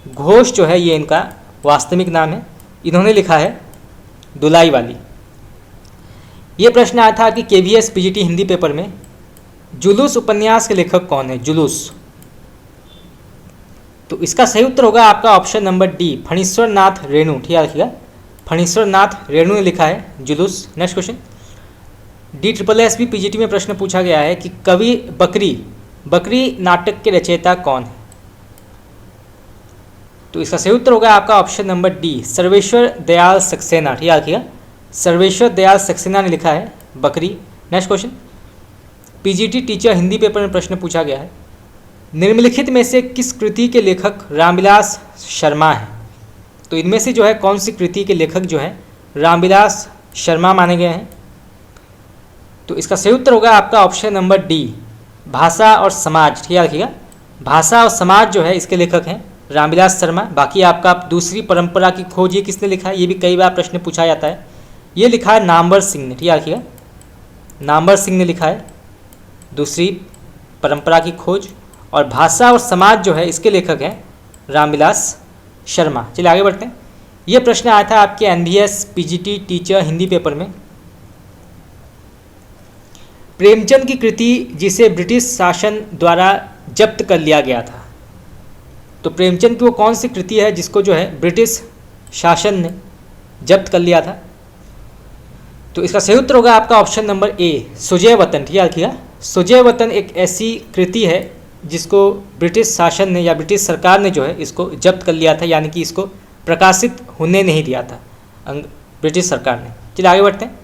घोष जो है ये इनका वास्तविक नाम है। इन्होंने लिखा है दुलाई वाली। ये प्रश्न आया था कि KVS PGT हिंदी पेपर में, जुलूस उपन्यास के लेखक कौन है? जुलूस। तो इसका सही उत्तर होगा आपका option number D, Phanishwar Nath Renu. ठीक है, रखिएगा, फणीश्वर नाथ रेणु ने लिखा है जुलूस। नेक्स्ट क्वेश्चन, DSSB PGT में प्रश्न पूछा गया है कि कवि बकरी नाटक के रचयिता कौन है? तो इसका सही उत्तर होगा आपका option number D, Sarveshwar Dayal Saxena. ठीक है, रखिएगा, सर्वेश्वर दयाल सक्सेना ने लिखा है बकरी। Next question, PGT teacher Hindi paper में प्रश्न पूछा गया है, निम्नलिखित में से किस कृति के लेखक रामविलास शर्मा हैं? तो इनमें से जो है कौन सी कृति के लेखक जो है रामविलास शर्मा माने गए हैं? तो इसका सही उत्तर होगा आपका ऑप्शन नंबर डी, भाषा और समाज। ठीक है, रखिएगा, भाषा और समाज जो है इसके लेखक हैं रामविलास शर्मा। बाकी आपका दूसरी परंपरा की खोज ये किसने लिखा है? ये भी कई बार प्रश्न पूछा जाता है। ये लिखा है नामवर सिंह ने। ठीक है, रखिएगा, नामवर सिंह ने लिखा है दूसरी परंपरा की खोज। और भाषा और समाज जो है इसके लेखक हैं रामविलास शर्मा। चलिए आगे बढ़ते हैं। ये प्रश्न आया था आपके NVS PGT teacher Hindi paper में, प्रेमचंद की कृति जिसे ब्रिटिश शासन द्वारा जब्त कर लिया गया था। तो प्रेमचंद की वो कौन सी कृति है जिसको जो है ब्रिटिश शासन ने जब्त कर लिया था? तो इसका सही उत्तर होगा आपका ऑप्शन नंबर ए, सुजय वतन। ठीक है, रखिएगा, सुजय वतन एक ऐसी कृति है जिसको ब्रिटिश शासन ने या ब्रिटिश सरकार ने जो है इसको जब्त कर लिया था, यानी कि इसको प्रकाशित होने नहीं दिया था ब्रिटिश सरकार ने। चलिए आगे बढ़ते हैं।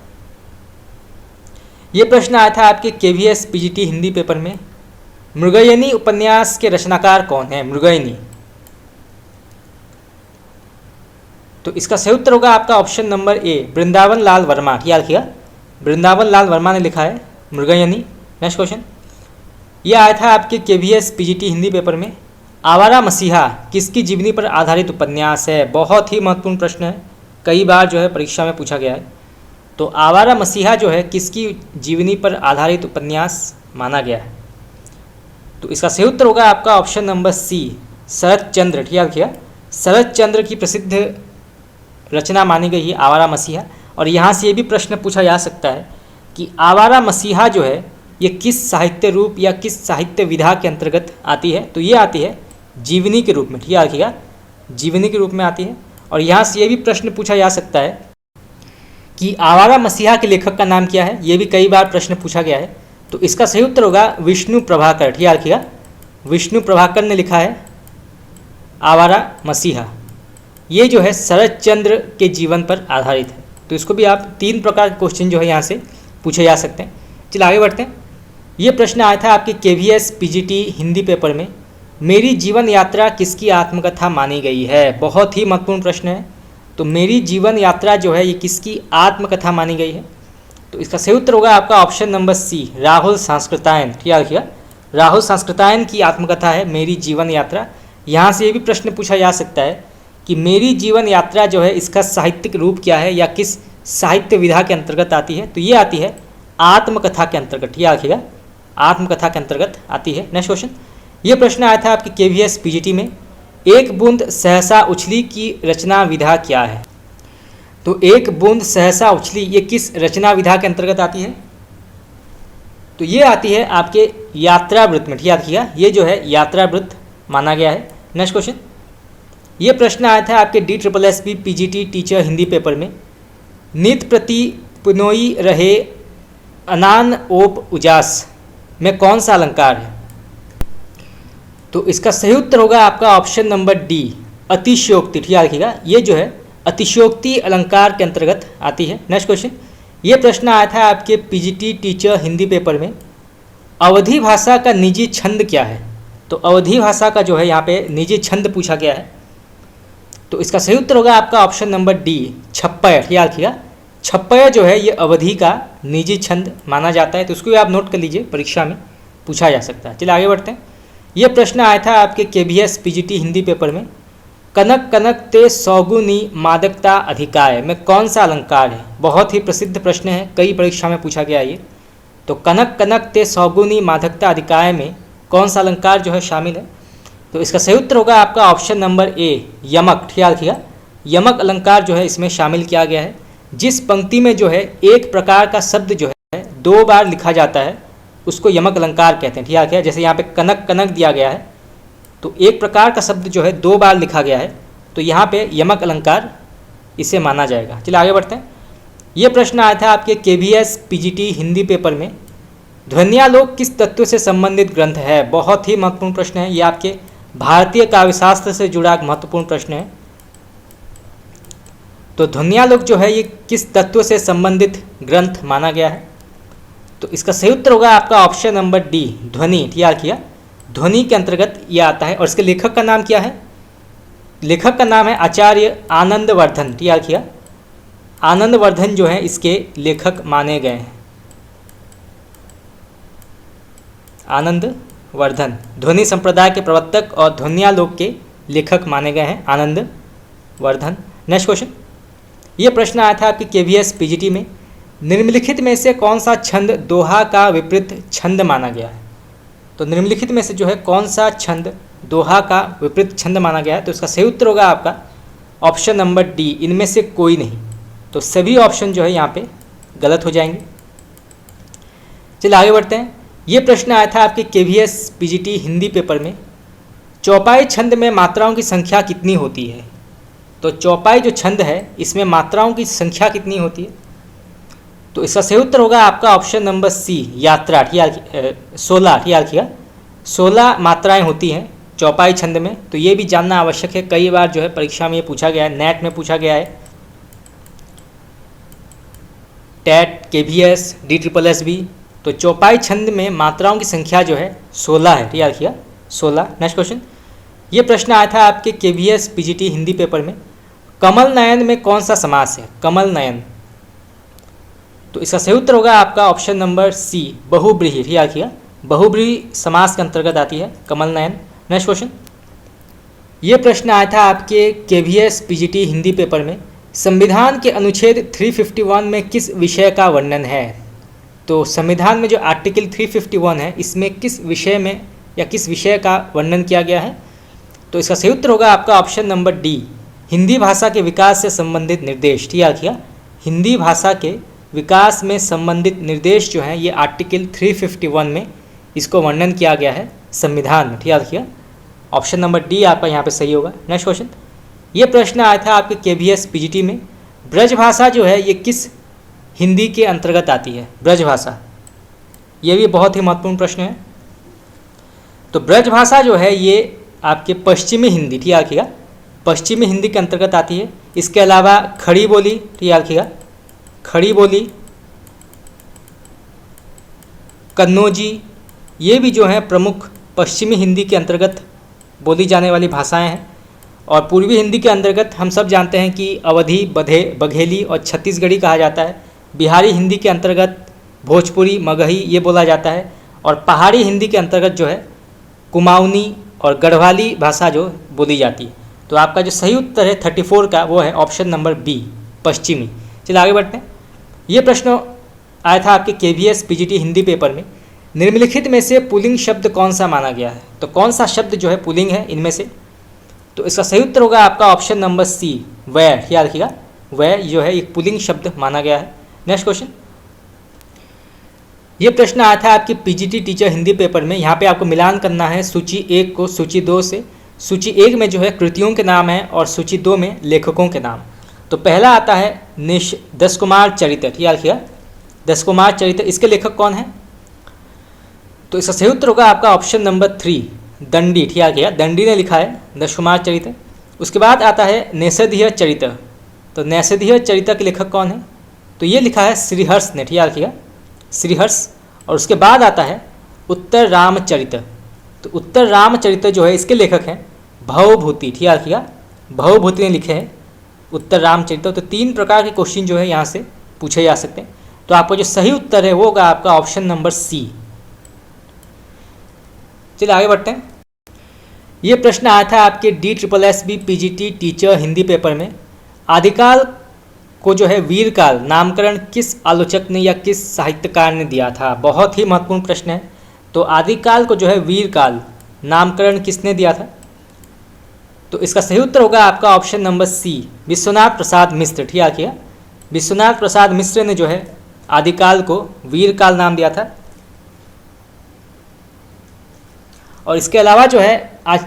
ये प्रश्न आया था आपके KVS PGT हिंदी पेपर में, मृगयनी उपन्यास के रचनाकार कौन है? मृगयनी। तो इसका सही उत्तर होगा आपका option number A, Vrindavan Lal Verma. याद रखिएगा, वृंदावन लाल वर्मा ने लिखा है मृगयनी। नेक्स्ट क्वेश्चन, यह आया था आपके KVS PGT हिंदी पेपर में, आवारा मसीहा किसकी जीवनी पर आधारित उपन्यास है? बहुत ही महत्वपूर्ण प्रश्न है, कई बार जो है परीक्षा में पूछा गया है। तो आवारा मसीहा जो है किसकी जीवनी पर आधारित उपन्यास माना गया है? तो इसका सही उत्तर होगा आपका ऑप्शन नंबर सी, शरत चंद्र। ठीक है, रखिएगा, शरत चंद्र की प्रसिद्ध रचना मानी गई है आवारा मसीहा। और यहाँ से ये भी प्रश्न पूछा जा सकता है कि आवारा मसीहा जो है ये किस साहित्य रूप या किस साहित्य विधा के अंतर्गत आती है? तो ये आती है जीवनी के रूप में। ठीक है, रखिएगा, जीवनी के रूप में आती है। और यहाँ से ये भी प्रश्न पूछा जा सकता है कि आवारा मसीहा के लेखक का नाम क्या है? ये भी कई बार प्रश्न पूछा गया है। तो इसका सही उत्तर होगा विष्णु प्रभाकर। ठीक है, रखिएगा, विष्णु प्रभाकर ने लिखा है आवारा मसीहा। ये जो है शरत चंद्र के जीवन पर आधारित है। तो इसको भी आप 3 प्रकार के क्वेश्चन जो है यहाँ से पूछे जा सकते हैं। चलिए आगे बढ़ते हैं। ये प्रश्न आया था आपके KVS PGT हिंदी पेपर में, मेरी जीवन यात्रा किसकी आत्मकथा मानी गई है? बहुत ही महत्वपूर्ण प्रश्न है। तो मेरी जीवन यात्रा जो है ये किसकी आत्मकथा मानी गई है? तो इसका सही उत्तर होगा आपका ऑप्शन नंबर सी, राहुल सांस्कृतायन। ठीक है, रखिएगा, राहुल सांस्कृतायन की आत्मकथा है मेरी जीवन यात्रा। यहाँ से ये भी प्रश्न पूछा जा सकता है कि मेरी जीवन यात्रा जो है इसका साहित्यिक रूप क्या है या किस साहित्य विधा के अंतर्गत आती है? तो ये आती है आत्मकथा के अंतर्गत। ठीक है, रखिएगा, आत्मकथा के अंतर्गत आती है। नेक्स्ट क्वेश्चन, ये प्रश्न आया था आपके KVS PGT में, एक बूंद सहसा उछली की रचना विधा क्या है? तो एक बूंद सहसा उछली ये किस रचना विधा के अंतर्गत आती है? तो ये आती है आपके यात्रावृत्त में, ठीक याद किया, ये जो है यात्रावृत्त माना गया है। नेक्स्ट क्वेश्चन, ये प्रश्न आया था आपके DSSB PGT teacher Hindi paper में। नित प्रति पुनोई रहे अनान ओप उजास में कौन सा अलंकार है? तो इसका सही उत्तर होगा आपका ऑप्शन नंबर डी, अतिशयोक्ति। ठीक याद रखिएगा, ये जो है अतिशयोक्ति अलंकार के अंतर्गत आती है। नेक्स्ट क्वेश्चन, ये प्रश्न आया था आपके PGT टीचर हिंदी पेपर में। अवधी भाषा का निजी छंद क्या है? तो अवधी भाषा का जो है यहाँ पे निजी छंद पूछा गया है। तो इसका सही उत्तर होगा आपका ऑप्शन नंबर डी, छप्पय। याद रखिएगा, छप्पय जो है ये अवधी का निजी छंद माना जाता है। तो उसको भी आप नोट कर लीजिए, परीक्षा में पूछा जा सकता है। चलिए आगे बढ़ते हैं। ये प्रश्न आया था आपके KVS PGT हिंदी पेपर में। कनक कनक ते सौगुनी मादकता अधिकाय में कौन सा अलंकार है? बहुत ही प्रसिद्ध प्रश्न है, कई परीक्षा में पूछा गया ये। तो कनक कनक ते सौगुनी मादकता अधिकाय में कौन सा अलंकार जो है शामिल है? तो इसका सही उत्तर होगा आपका ऑप्शन नंबर ए, यमक। याद रखिएगा, यमक अलंकार जो है इसमें शामिल किया गया है। जिस पंक्ति में जो है एक प्रकार का शब्द जो है 2 बार लिखा जाता है उसको यमक अलंकार कहते हैं। ठीक है, जैसे यहाँ पे कनक कनक दिया गया है, तो एक प्रकार का शब्द जो है 2 बार लिखा गया है, तो यहाँ पे यमक अलंकार इसे माना जाएगा। चलिए आगे बढ़ते हैं। ये प्रश्न आया था आपके KVS PGT हिंदी पेपर में। ध्वन्यालोक किस तत्व से संबंधित ग्रंथ है? बहुत ही महत्वपूर्ण प्रश्न है, ये आपके भारतीय काव्यशास्त्र से जुड़ा एक महत्वपूर्ण प्रश्न है। तो ध्वन्यालोक जो है ये किस तत्व से संबंधित ग्रंथ माना गया है? तो इसका सही उत्तर होगा आपका ऑप्शन नंबर डी, ध्वनि। याद किया, ध्वनि के अंतर्गत ये आता है। और इसके लेखक का नाम क्या है? लेखक का नाम है आचार्य आनंदवर्धन। याद किया, आनंदवर्धन जो है इसके लेखक माने गए हैं। आनंदवर्धन ध्वनि संप्रदाय के प्रवर्तक और ध्वन्यालोक के लेखक माने गए हैं, आनंदवर्धन। नेक्स्ट क्वेश्चन, ये प्रश्न आया था आपके KVS PGT में। निम्नलिखित में से कौन सा छंद दोहा का विपरीत छंद माना गया है? तो निम्नलिखित में से जो है कौन सा छंद दोहा का विपरीत छंद माना गया है? तो इसका सही उत्तर होगा आपका ऑप्शन नंबर डी, इनमें से कोई नहीं। तो सभी ऑप्शन जो है यहाँ पे गलत हो जाएंगे। चलिए आगे बढ़ते हैं। ये प्रश्न आया था आपके KVS PGT हिंदी पेपर में। चौपाई छंद में मात्राओं की संख्या कितनी होती है? तो चौपाई जो छंद है इसमें मात्राओं की संख्या कितनी होती है? तो इसका सही उत्तर होगा आपका ऑप्शन नंबर सी, यात्रा। 16। याद रखिएगा, 16 मात्राएं होती हैं चौपाई छंद में। तो ये भी जानना आवश्यक है, कई बार जो है परीक्षा में ये पूछा गया है, नेट में पूछा गया है, टेट, KVS, DSSB। तो चौपाई छंद में मात्राओं की संख्या जो है 16 है। याद रखिएगा, 16। नेक्स्ट क्वेश्चन, ये प्रश्न आया था आपके KVS PGT हिंदी पेपर में। कमल नयन में कौन सा समास है? कमल नयन। तो इसका सही उत्तर होगा आपका ऑप्शन नंबर सी, बहुब्रीहि। याद रखिएगा, बहुब्रीहि समास के अंतर्गत आती है कमल नयन। नेक्स्ट क्वेश्चन, ये प्रश्न आया था आपके KVS PGT हिंदी पेपर में। संविधान के अनुच्छेद 351 में किस विषय का वर्णन है? तो संविधान में जो आर्टिकल 351 है इसमें किस विषय में या किस विषय का वर्णन किया गया है? तो इसका सही उत्तर होगा आपका ऑप्शन नंबर डी, हिंदी भाषा के विकास से संबंधित निर्देश। याद रखिएगा, हिंदी भाषा के विकास में संबंधित निर्देश जो हैं ये आर्टिकल 351 में इसको वर्णन किया गया है संविधान में। याद रखिएगा, ऑप्शन नंबर डी आपका यहाँ पे सही होगा। नेक्स्ट क्वेश्चन, ये प्रश्न आया था आपके KVS PGT में। ब्रज भाषा जो है ये किस हिंदी के अंतर्गत आती है? ब्रज भाषा, ये भी बहुत ही महत्वपूर्ण प्रश्न है। तो ब्रज भाषा जो है ये आपके पश्चिमी हिंदी, याद रखिएगा, पश्चिमी हिंदी के अंतर्गत आती है। इसके अलावा खड़ी बोली, याद रखिएगा, खड़ी बोली, कन्नौजी, ये भी जो है प्रमुख पश्चिमी हिंदी के अंतर्गत बोली जाने वाली भाषाएं हैं। और पूर्वी हिंदी के अंतर्गत हम सब जानते हैं कि अवधी, बघेली और छत्तीसगढ़ी कहा जाता है। बिहारी हिंदी के अंतर्गत भोजपुरी, मगही ये बोला जाता है। और पहाड़ी हिंदी के अंतर्गत जो है कुमाऊनी और गढ़वाली भाषा जो बोली जाती है। तो आपका जो सही उत्तर है 34 का वो है ऑप्शन नंबर बी, पश्चिमी। चलिए आगे बढ़ते हैं। ये प्रश्न आया था आपके KVS PGT हिंदी पेपर में। निम्नलिखित में से पुल्लिंग शब्द कौन सा माना गया है? तो कौन सा शब्द जो है पुल्लिंग है इनमें से? तो इसका सही उत्तर होगा आपका ऑप्शन नंबर सी, वह। याद रखिएगा, वह जो है एक पुल्लिंग शब्द माना गया है। नेक्स्ट क्वेश्चन, ये प्रश्न आया था आपकी पीजीटी टीचर हिंदी पेपर में। यहाँ पे आपको मिलान करना है सूची 1 को सूची 2 से। सूची 1 में जो है कृतियों के नाम है और सूची 2 में लेखकों के नाम। तो पहला आता है दस कुमार चरित्र, ठीक याद किया, दस कुमार चरित्र, इसके लेखक कौन है? तो इसका सही उत्तर होगा आपका ऑप्शन नंबर 3 दंडी, ठीक याद किया, दंडी ने लिखा है दस कुमार चरित्र। उसके बाद आता है नैषधीय चरित्र। तो नैषधीय चरित्र के लेखक कौन है? तो ये लिखा है श्रीहर्ष ने, ठीक याद किया, श्रीहर्ष। और उसके बाद आता है उत्तर रामचरित्र। तो उत्तर रामचरित्र जो है इसके लेखक हैं भवभूति, ठीक याद किया, भवभूति ने लिखे हैं उत्तर रामचरित्र। तो 3 प्रकार के क्वेश्चन जो है यहाँ से पूछे जा सकते हैं। तो आपका जो सही उत्तर है वो होगा आपका ऑप्शन नंबर सी। चलिए आगे बढ़ते हैं। ये प्रश्न आया था आपके DSSB PGT teacher Hindi paper में। आदिकाल को जो है वीरकाल नामकरण किस आलोचक ने या किस साहित्यकार ने दिया था? बहुत ही महत्वपूर्ण प्रश्न है। तो आदिकाल को जो है वीरकाल नामकरण किसने दिया था? तो इसका सही उत्तर होगा आपका ऑप्शन नंबर सी विश्वनाथ प्रसाद मिश्र, ठीक है किया, विश्वनाथ प्रसाद मिश्र ने जो है आदिकाल को वीरकाल नाम दिया था। और इसके अलावा जो है आज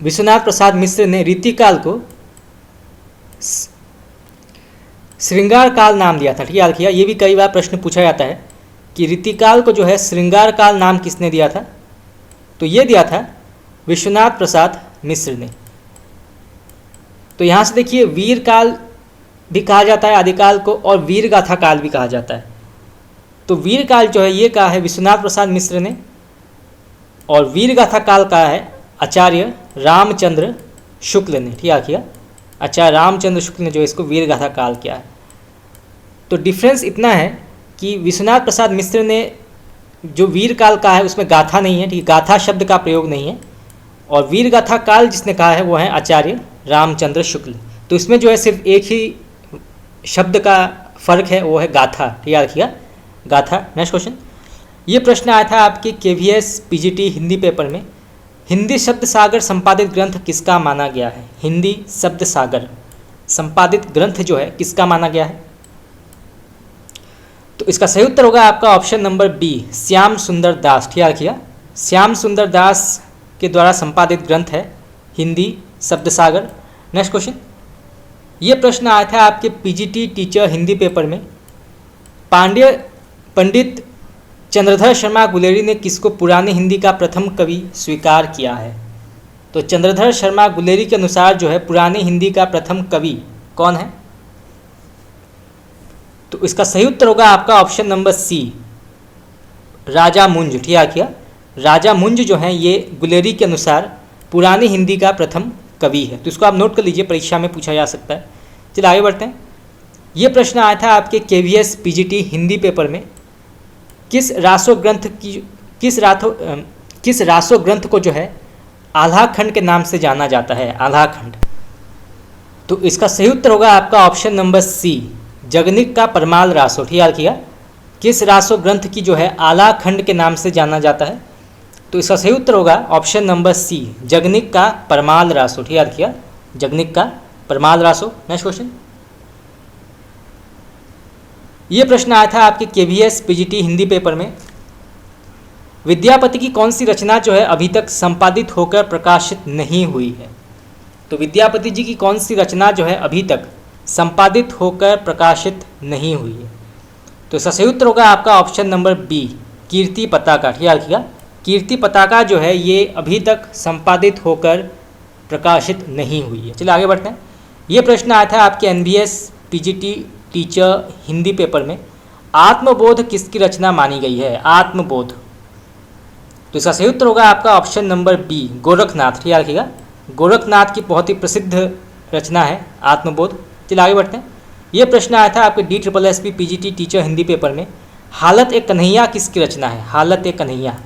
विश्वनाथ प्रसाद मिश्र ने रीतिकाल को श्रृंगार काल नाम दिया था, ठीक है याद किया। ये भी कई बार प्रश्न पूछा जाता है कि रीतिकाल को जो है श्रृंगार काल नाम किसने दिया था? तो ये दिया था विश्वनाथ प्रसाद मिश्र ने। तो यहाँ से देखिए वीर काल भी कहा जाता है आदिकाल को और वीर गाथा काल भी कहा जाता है। तो वीर काल जो है ये कहा है विश्वनाथ प्रसाद मिश्र ने और वीर गाथा काल कहा है आचार्य रामचंद्र शुक्ल ने, ठीक है किया, आचार्य रामचंद्र शुक्ल ने जो इसको वीर गाथा काल किया है। तो डिफरेंस इतना है कि विश्वनाथ प्रसाद मिश्र ने जो वीर काल कहा है उसमें गाथा नहीं है, ठीक है, गाथा शब्द का प्रयोग नहीं है। और वीर गाथा काल जिसने कहा है वो है आचार्य रामचंद्र शुक्ल। तो इसमें जो है सिर्फ एक ही शब्द का फर्क है, वो है गाथा, ठीक है याद किया, गाथा। नेक्स्ट क्वेश्चन, ये प्रश्न आया था आपके KVS PGT हिंदी पेपर में। हिंदी शब्द सागर संपादित ग्रंथ किसका माना गया है? हिंदी शब्द सागर संपादित ग्रंथ जो है किसका माना गया है? तो इसका सही उत्तर होगा आपका ऑप्शन नंबर बी श्याम सुंदर दास, ठीक है याद किया, श्याम सुंदर दास के द्वारा संपादित ग्रंथ है हिंदी शब्द सागर। नेक्स्ट क्वेश्चन, ये प्रश्न आया था आपके PGT टीचर हिंदी पेपर में। पंडित चंद्रधर शर्मा गुलेरी ने किसको पुरानी हिंदी का प्रथम कवि स्वीकार किया है? तो चंद्रधर शर्मा गुलेरी के अनुसार जो है पुरानी हिंदी का प्रथम कवि कौन है? तो इसका सही उत्तर होगा आपका ऑप्शन नंबर सी राजा मुंज, ठीक है किया, राजा मुंज जो हैं ये गुलेरी के अनुसार पुरानी हिंदी का प्रथम कवि है। तो इसको आप नोट कर लीजिए, परीक्षा में पूछा जा सकता है। चलिए आगे बढ़ते हैं। ये प्रश्न आया था आपके KVS PGT हिंदी पेपर में। किस रासो ग्रंथ को जो है आल्हा खंड के नाम से जाना जाता है? आल्हा खंड। तो इसका सही उत्तर होगा आपका ऑप्शन नंबर सी जगनिक का परमाल रासो, ठीक याद किया, किस रासो ग्रंथ की जो है आल्हा खंड के नाम से जाना जाता है? तो इसका सही उत्तर होगा ऑप्शन नंबर सी जगनिक का परमाल रासो, ठीक याद किया, जगनिक का परमाल रासो। नेक्स्ट क्वेश्चन, ये प्रश्न आया था आपके KVS PGT हिंदी पेपर में। विद्यापति की कौन सी रचना जो है अभी तक संपादित होकर प्रकाशित नहीं हुई है? तो विद्यापति जी की कौन सी रचना जो है अभी तक संपादित होकर प्रकाशित नहीं हुई है? तो इसका सही उत्तर होगा आपका ऑप्शन नंबर बी कीर्ति पताका, ठीक है किया, कीर्ति पताका जो है ये अभी तक संपादित होकर प्रकाशित नहीं हुई है। चलिए आगे बढ़ते हैं। ये प्रश्न आया था आपके NVS PGT teacher Hindi paper में। आत्मबोध किसकी रचना मानी गई है? आत्मबोध। तो इसका सही उत्तर होगा आपका ऑप्शन नंबर बी गोरखनाथ, ठीक है रखिएगा, गोरखनाथ की बहुत ही प्रसिद्ध रचना है आत्मबोध। चलिए आगे बढ़ते हैं। ये प्रश्न आया था आपके DSSB PGT teacher Hindi paper में। हालत ए कन्हैया किसकी रचना है? हालत ए कन्हैया।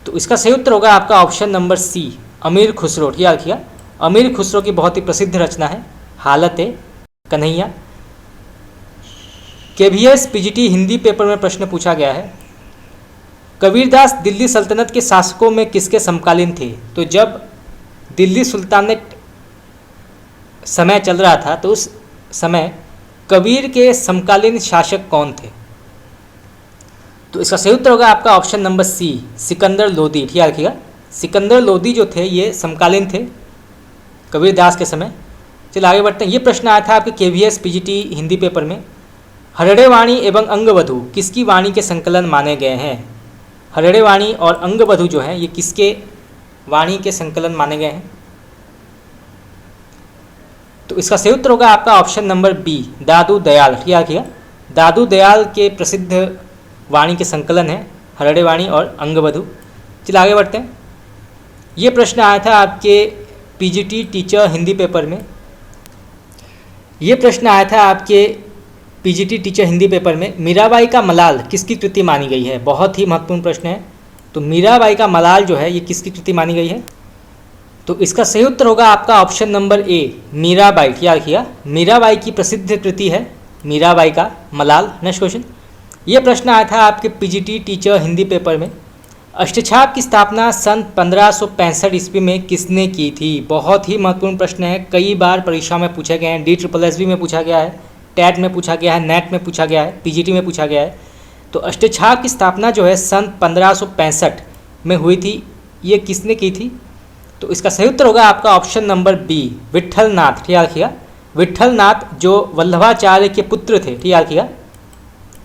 तो इसका सही उत्तर होगा आपका ऑप्शन नंबर सी अमीर खुसरो, ठीक है रखिएगा, अमीर खुसरो की बहुत ही प्रसिद्ध रचना है हालत ए कन्हैया। KVS PGT हिंदी पेपर में प्रश्न पूछा गया है, कबीरदास दिल्ली सल्तनत के शासकों में किसके समकालीन थे? तो जब दिल्ली सुल्तानेट समय चल रहा था तो उस समय कबीर के समकालीन शासक कौन थे? तो इसका सही उत्तर होगा आपका option number C, Sikandar Lodi. ठीक है, रखिएगा। सिकंदर लोदी जो थे ये समकालीन थे कबीर दास के समय। चलिए आगे बढ़ते हैं। ये प्रश्न आया था आपके KVS PGT हिंदी पेपर में। हरड़े वाणी एवं अंगवधु किसकी वाणी के संकलन माने गए हैं? हरड़े वाणी और अंगवधु जो है ये किसके वाणी के संकलन माने गए हैं? तो इसका सही उत्तर होगा आपका ऑप्शन नंबर बी, दादू दयाल। ठीक है, रखिएगा। दादू दयाल के प्रसिद्ध वाणी के संकलन है हरड़े वाणी और अंगवधु। चलिए आगे बढ़ते हैं। ये प्रश्न आया था आपके PGT टीचर हिंदी पेपर में। ये प्रश्न आया था आपके PGT टीचर हिंदी पेपर में। मीराबाई का मलाल किसकी कृति मानी गई है? बहुत ही महत्वपूर्ण प्रश्न है। तो मीराबाई का मलाल जो है ये किसकी कृति मानी गई है? तो इसका सही उत्तर होगा आपका ऑप्शन नंबर ए, मीराबाई। याद रखिएगा, मीराबाई की प्रसिद्ध कृति है मीराबाई का मलाल। Next question. ये प्रश्न आया था आपके PGT टीचर हिंदी पेपर में। अष्टछाप की स्थापना सन 1565 ईस्वी में किसने की थी? बहुत ही महत्वपूर्ण प्रश्न है, कई बार परीक्षा में पूछे गए हैं। DSSB में पूछा गया है, टैट में पूछा गया है, नेट में पूछा गया है, PGT में पूछा गया है। तो अष्टछाप की स्थापना जो है सन 1565 में हुई थी, ये किसने की थी? तो इसका सही उत्तर होगा आपका ऑप्शन नंबर बी, विट्ठल नाथ। ठीक रखिएगा, विट्ठल नाथ जो वल्लभाचार्य के पुत्र थे। ठीक रखिएगा,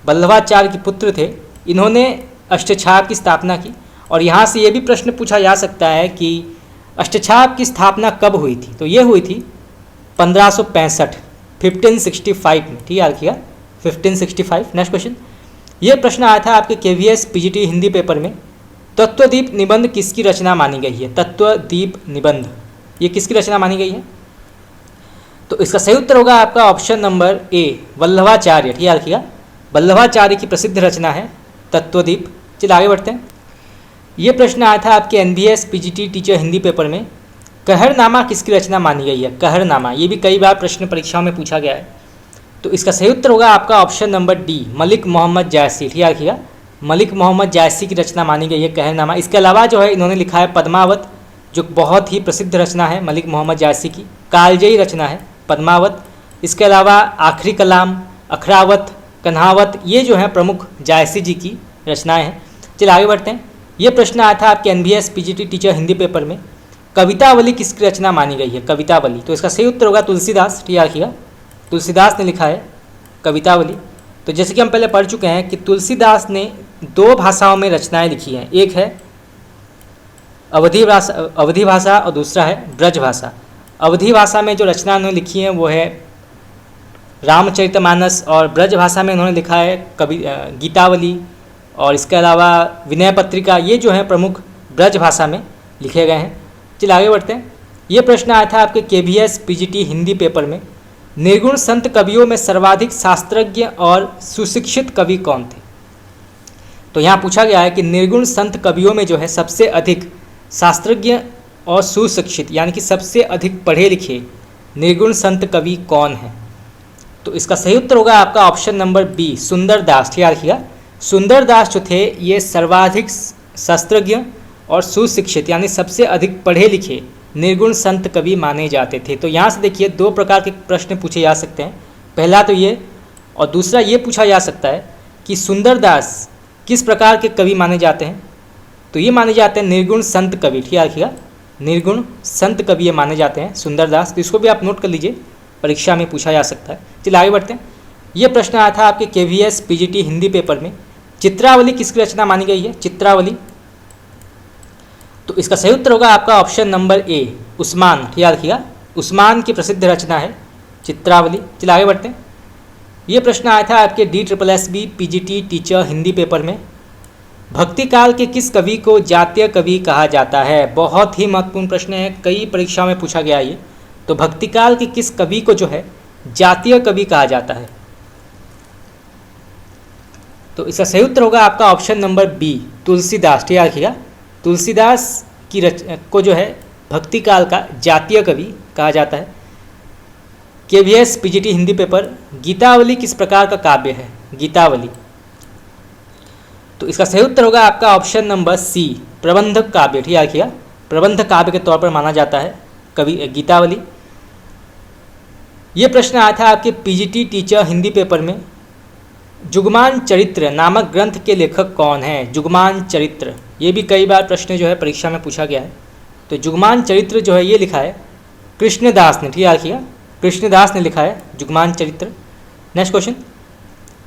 वल्लभाचार्य के पुत्र थे, इन्होंने अष्टछाप की स्थापना की। और यहाँ से ये भी प्रश्न पूछा जा सकता है कि अष्टछाप की स्थापना कब हुई थी? तो ये हुई थी 1565 में। ठीक है, रखिएगा 1565। Next question. ये प्रश्न आया था आपके KVS PGT हिंदी पेपर में। तत्वदीप निबंध किसकी रचना मानी गई है? तत्वदीप निबंध ये किसकी रचना मानी गई है? तो इसका सही उत्तर होगा आपका ऑप्शन नंबर ए, वल्लभाचार्य। ठीक है, रखिएगा, वल्लभाचार्य की प्रसिद्ध रचना है तत्वदीप। चलिए आगे बढ़ते हैं। ये प्रश्न आया था आपके NBS PGT teacher Hindi paper में। कहरनामा किसकी रचना मानी गई है? कहरनामा ये भी कई बार प्रश्न परीक्षा में पूछा गया है। तो इसका सही उत्तर होगा आपका option number D, Malik Mohammad Jayasi. ठीक है, रखिएगा, मलिक मोहम्मद जायसी की रचना मानी गई है कहरनामा। इसके अलावा जो है इन्होंने लिखा है पद्मावत, जो बहुत ही प्रसिद्ध रचना है मलिक मोहम्मद जायसी की। कालजयी रचना है पद्मावत। इसके अलावा आखिरी कलाम, अखरावत, कन्हावत ये जो है प्रमुख जायसी जी की रचनाएं हैं। चलिए आगे बढ़ते हैं। ये प्रश्न आया था आपके NBS PGT teacher Hindi paper में। कवितावली किसकी रचना मानी गई है? कवितावली, तो इसका सही उत्तर होगा तुलसीदास। ठीक है, रखिएगा, तुलसीदास ने लिखा है कवितावली। तो जैसे कि हम पहले पढ़ चुके हैं कि तुलसीदास ने 2 भाषाओं में रचनाएं लिखी हैं, एक है अवधी भाषा और दूसरा है ब्रज भाषा। अवधी भाषा में जो रचना उन्होंने लिखी है वो है रामचरितमानस, और ब्रज भाषा में उन्होंने लिखा है गीतावली और इसके अलावा विनय पत्रिका। ये जो है प्रमुख ब्रज भाषा में लिखे गए हैं। चलिए आगे बढ़ते हैं। ये प्रश्न आया था आपके KVS PGT हिंदी पेपर में। निर्गुण संत कवियों में सर्वाधिक शास्त्रज्ञ और सुशिक्षित कवि कौन थे? तो यहाँ पूछा गया है कि निर्गुण संत कवियों में जो है सबसे अधिक शास्त्रज्ञ और सुशिक्षित यानी कि सबसे अधिक पढ़े लिखे निर्गुण संत कवि कौन है? तो इसका सही उत्तर होगा आपका ऑप्शन नंबर बी, सुंदरदास। ठीक है, रखिएगा, सुंदरदास जो थे ये सर्वाधिक शास्त्रज्ञ और सुशिक्षित यानी सबसे अधिक पढ़े लिखे निर्गुण संत कवि माने जाते थे। तो यहाँ से देखिए 2 प्रकार के प्रश्न पूछे जा सकते हैं। पहला तो ये, और दूसरा ये पूछा जा सकता है कि सुंदरदास किस प्रकार के कवि माने जाते हैं? तो ये माने जाते हैं निर्गुण संत कवि। ठीक है, रखिएगा, निर्गुण संत कवि ये माने जाते हैं सुंदरदास। तो इसको भी आप नोट कर लीजिए, परीक्षा में पूछा जा सकता है। चलिए आगे बढ़ते हैं। ये प्रश्न आया था आपके KVS PGT हिंदी पेपर में। चित्रावली किसकी रचना मानी गई है? चित्रावली, तो इसका सही उत्तर होगा आपका ऑप्शन नंबर ए, उस्मान। ठीक है, रखिएगा, उस्मान की प्रसिद्ध रचना है चित्रावली। चलिए आगे बढ़ते हैं। ये प्रश्न आया था आपके DSSB PGT teacher Hindi paper में। भक्ति काल के किस कवि को जातीय कवि कहा जाता है? बहुत ही महत्वपूर्ण प्रश्न है, कई परीक्षा में पूछा गया ये। तो भक्ति काल के किस कवि को जो है जातीय कवि कहा जाता है? तो इसका सही उत्तर होगा आपका ऑप्शन नंबर बी, तुलसीदास। ठीक है, रखिएगा, तुलसीदास की को जो है भक्ति काल का जातीय कवि कहा जाता है। KVS PGT Hindi paper. Gitavali किस प्रकार का काव्य है? गीतावली, तो इसका सही उत्तर होगा आपका ऑप्शन नंबर सी, प्रबंध काव्य। ठीक है, रखिएगा, प्रबंध काव्य के तौर पर माना जाता है कवि गीतावली। ये प्रश्न आया था आपके PGT टीचर हिंदी पेपर में। जुगमान चरित्र नामक ग्रंथ के लेखक कौन हैं? जुगमान चरित्र, ये भी कई बार प्रश्न जो है परीक्षा में पूछा गया है। तो जुगमान चरित्र जो है ये लिखा है कृष्णदास ने, ठीक है, रखिएगा, कृष्णदास ने लिखा है जुगमान चरित्र। नेक्स्ट क्वेश्चन,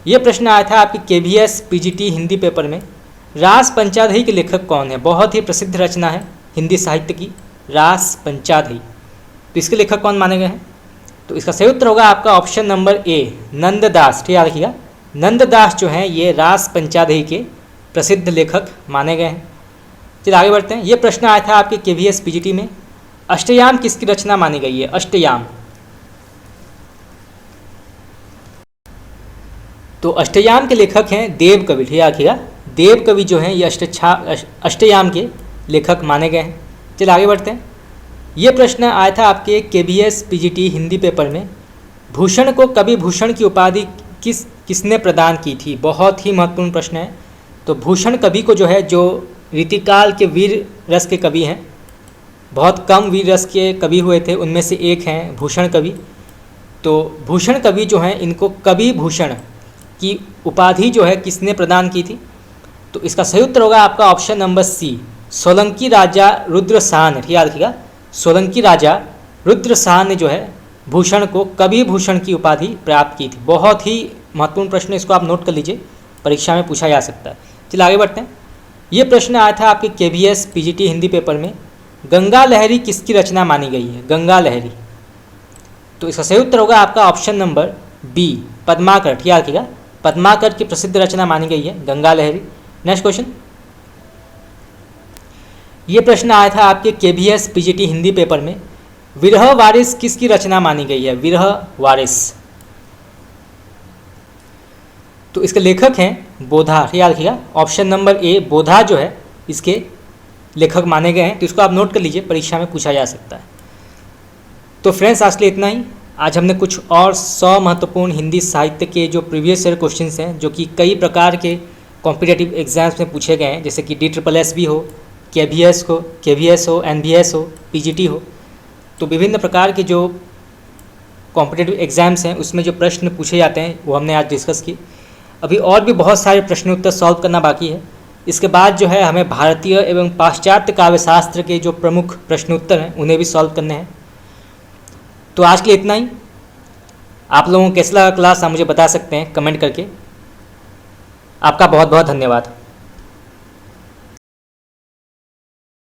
ये प्रश्न आया था आपकी KVS PGT हिंदी पेपर में, रास पंचाध्यायी के लेखक कौन है? बहुत ही प्रसिद्ध रचना है हिंदी साहित्य की, रास पंचाध्यायी। तो इसके लेखक कौन माने गए हैं? तो इसका सही उत्तर होगा आपका ऑप्शन नंबर ए, नंददास, ठीक है, रखिएगा, नंददास जो हैं ये रास पंचाध्यायी के प्रसिद्ध लेखक माने गए हैं। चलिए आगे बढ़ते हैं। ये प्रश्न आया था आपके KVS PGT में, अष्टयाम किसकी रचना मानी गई है? अष्टयाम, तो अष्टयाम के लेखक हैं देव कवि, ठीक है, रखिएगा, देव कवि जो हैं ये अष्टयाम के लेखक माने गए हैं। चलिए आगे बढ़ते हैं। ये प्रश्न आया था आपके KVS PGT हिंदी पेपर में, भूषण को कवि भूषण की उपाधि किसने प्रदान की थी? बहुत ही महत्वपूर्ण प्रश्न है। तो भूषण कवि को जो है, जो रीतिकाल के वीर रस के कवि हैं, बहुत कम वीर रस के कवि हुए थे, उनमें से एक हैं भूषण कवि। तो भूषण कवि जो हैं इनको कवि भूषण की उपाधि जो है किसने प्रदान की थी? तो इसका सही उत्तर होगा आपका ऑप्शन नंबर सी, सोलंकी राजा रुद्रसाह ने, ठीक है, रखिएगा, सोलंकी राजा रुद्रसाह ने जो है भूषण को कवि भूषण की उपाधि प्राप्त की थी। बहुत ही महत्वपूर्ण प्रश्न, इसको आप नोट कर लीजिए, परीक्षा में पूछा जा सकता है। चलिए आगे बढ़ते हैं। ये प्रश्न आया था आपके KVS PGT हिंदी पेपर में, गंगा लहरी किसकी रचना मानी गई है? गंगा लहरी, तो इसका सही उत्तर होगा आपका ऑप्शन नंबर बी, पद्माकर, ठीक है, रखिएगा, पद्माकर की प्रसिद्ध रचना मानी गई है गंगा लहरी। नेक्स्ट क्वेश्चन, ये प्रश्न आया था आपके KVS PGT हिंदी पेपर में, विरह वारिस किसकी रचना मानी गई है? विरह वारिस, तो इसके लेखक हैं बोधा, ठीक है, रखिएगा, ऑप्शन नंबर ए, बोधा जो है इसके लेखक माने गए हैं। तो इसको आप नोट कर लीजिए, परीक्षा में पूछा जा सकता है। तो फ्रेंड्स आज के लिए इतना ही। आज हमने कुछ और 100 महत्वपूर्ण हिंदी साहित्य के जो प्रीवियस ईयर क्वेश्चंस हैं, जो कि कई प्रकार के कॉम्पिटिटिव एग्जाम्स में पूछे गए हैं, जैसे कि DSSB हो, KVS हो, NVS हो, PGT हो, तो विभिन्न प्रकार के जो कॉम्पिटिटिव एग्जाम्स हैं उसमें जो प्रश्न पूछे जाते हैं वो हमने आज डिस्कस की। अभी और भी बहुत सारे प्रश्नोत्तर सॉल्व करना बाकी है। इसके बाद जो है हमें भारतीय एवं पाश्चात्य काव्यशास्त्र के जो प्रमुख प्रश्नोत्तर हैं उन्हें भी सॉल्व करने हैं। तो आज के लिए इतना ही। आप लोगों को कैसा लगा क्लास आप मुझे बता सकते हैं कमेंट करके। आपका बहुत बहुत धन्यवाद।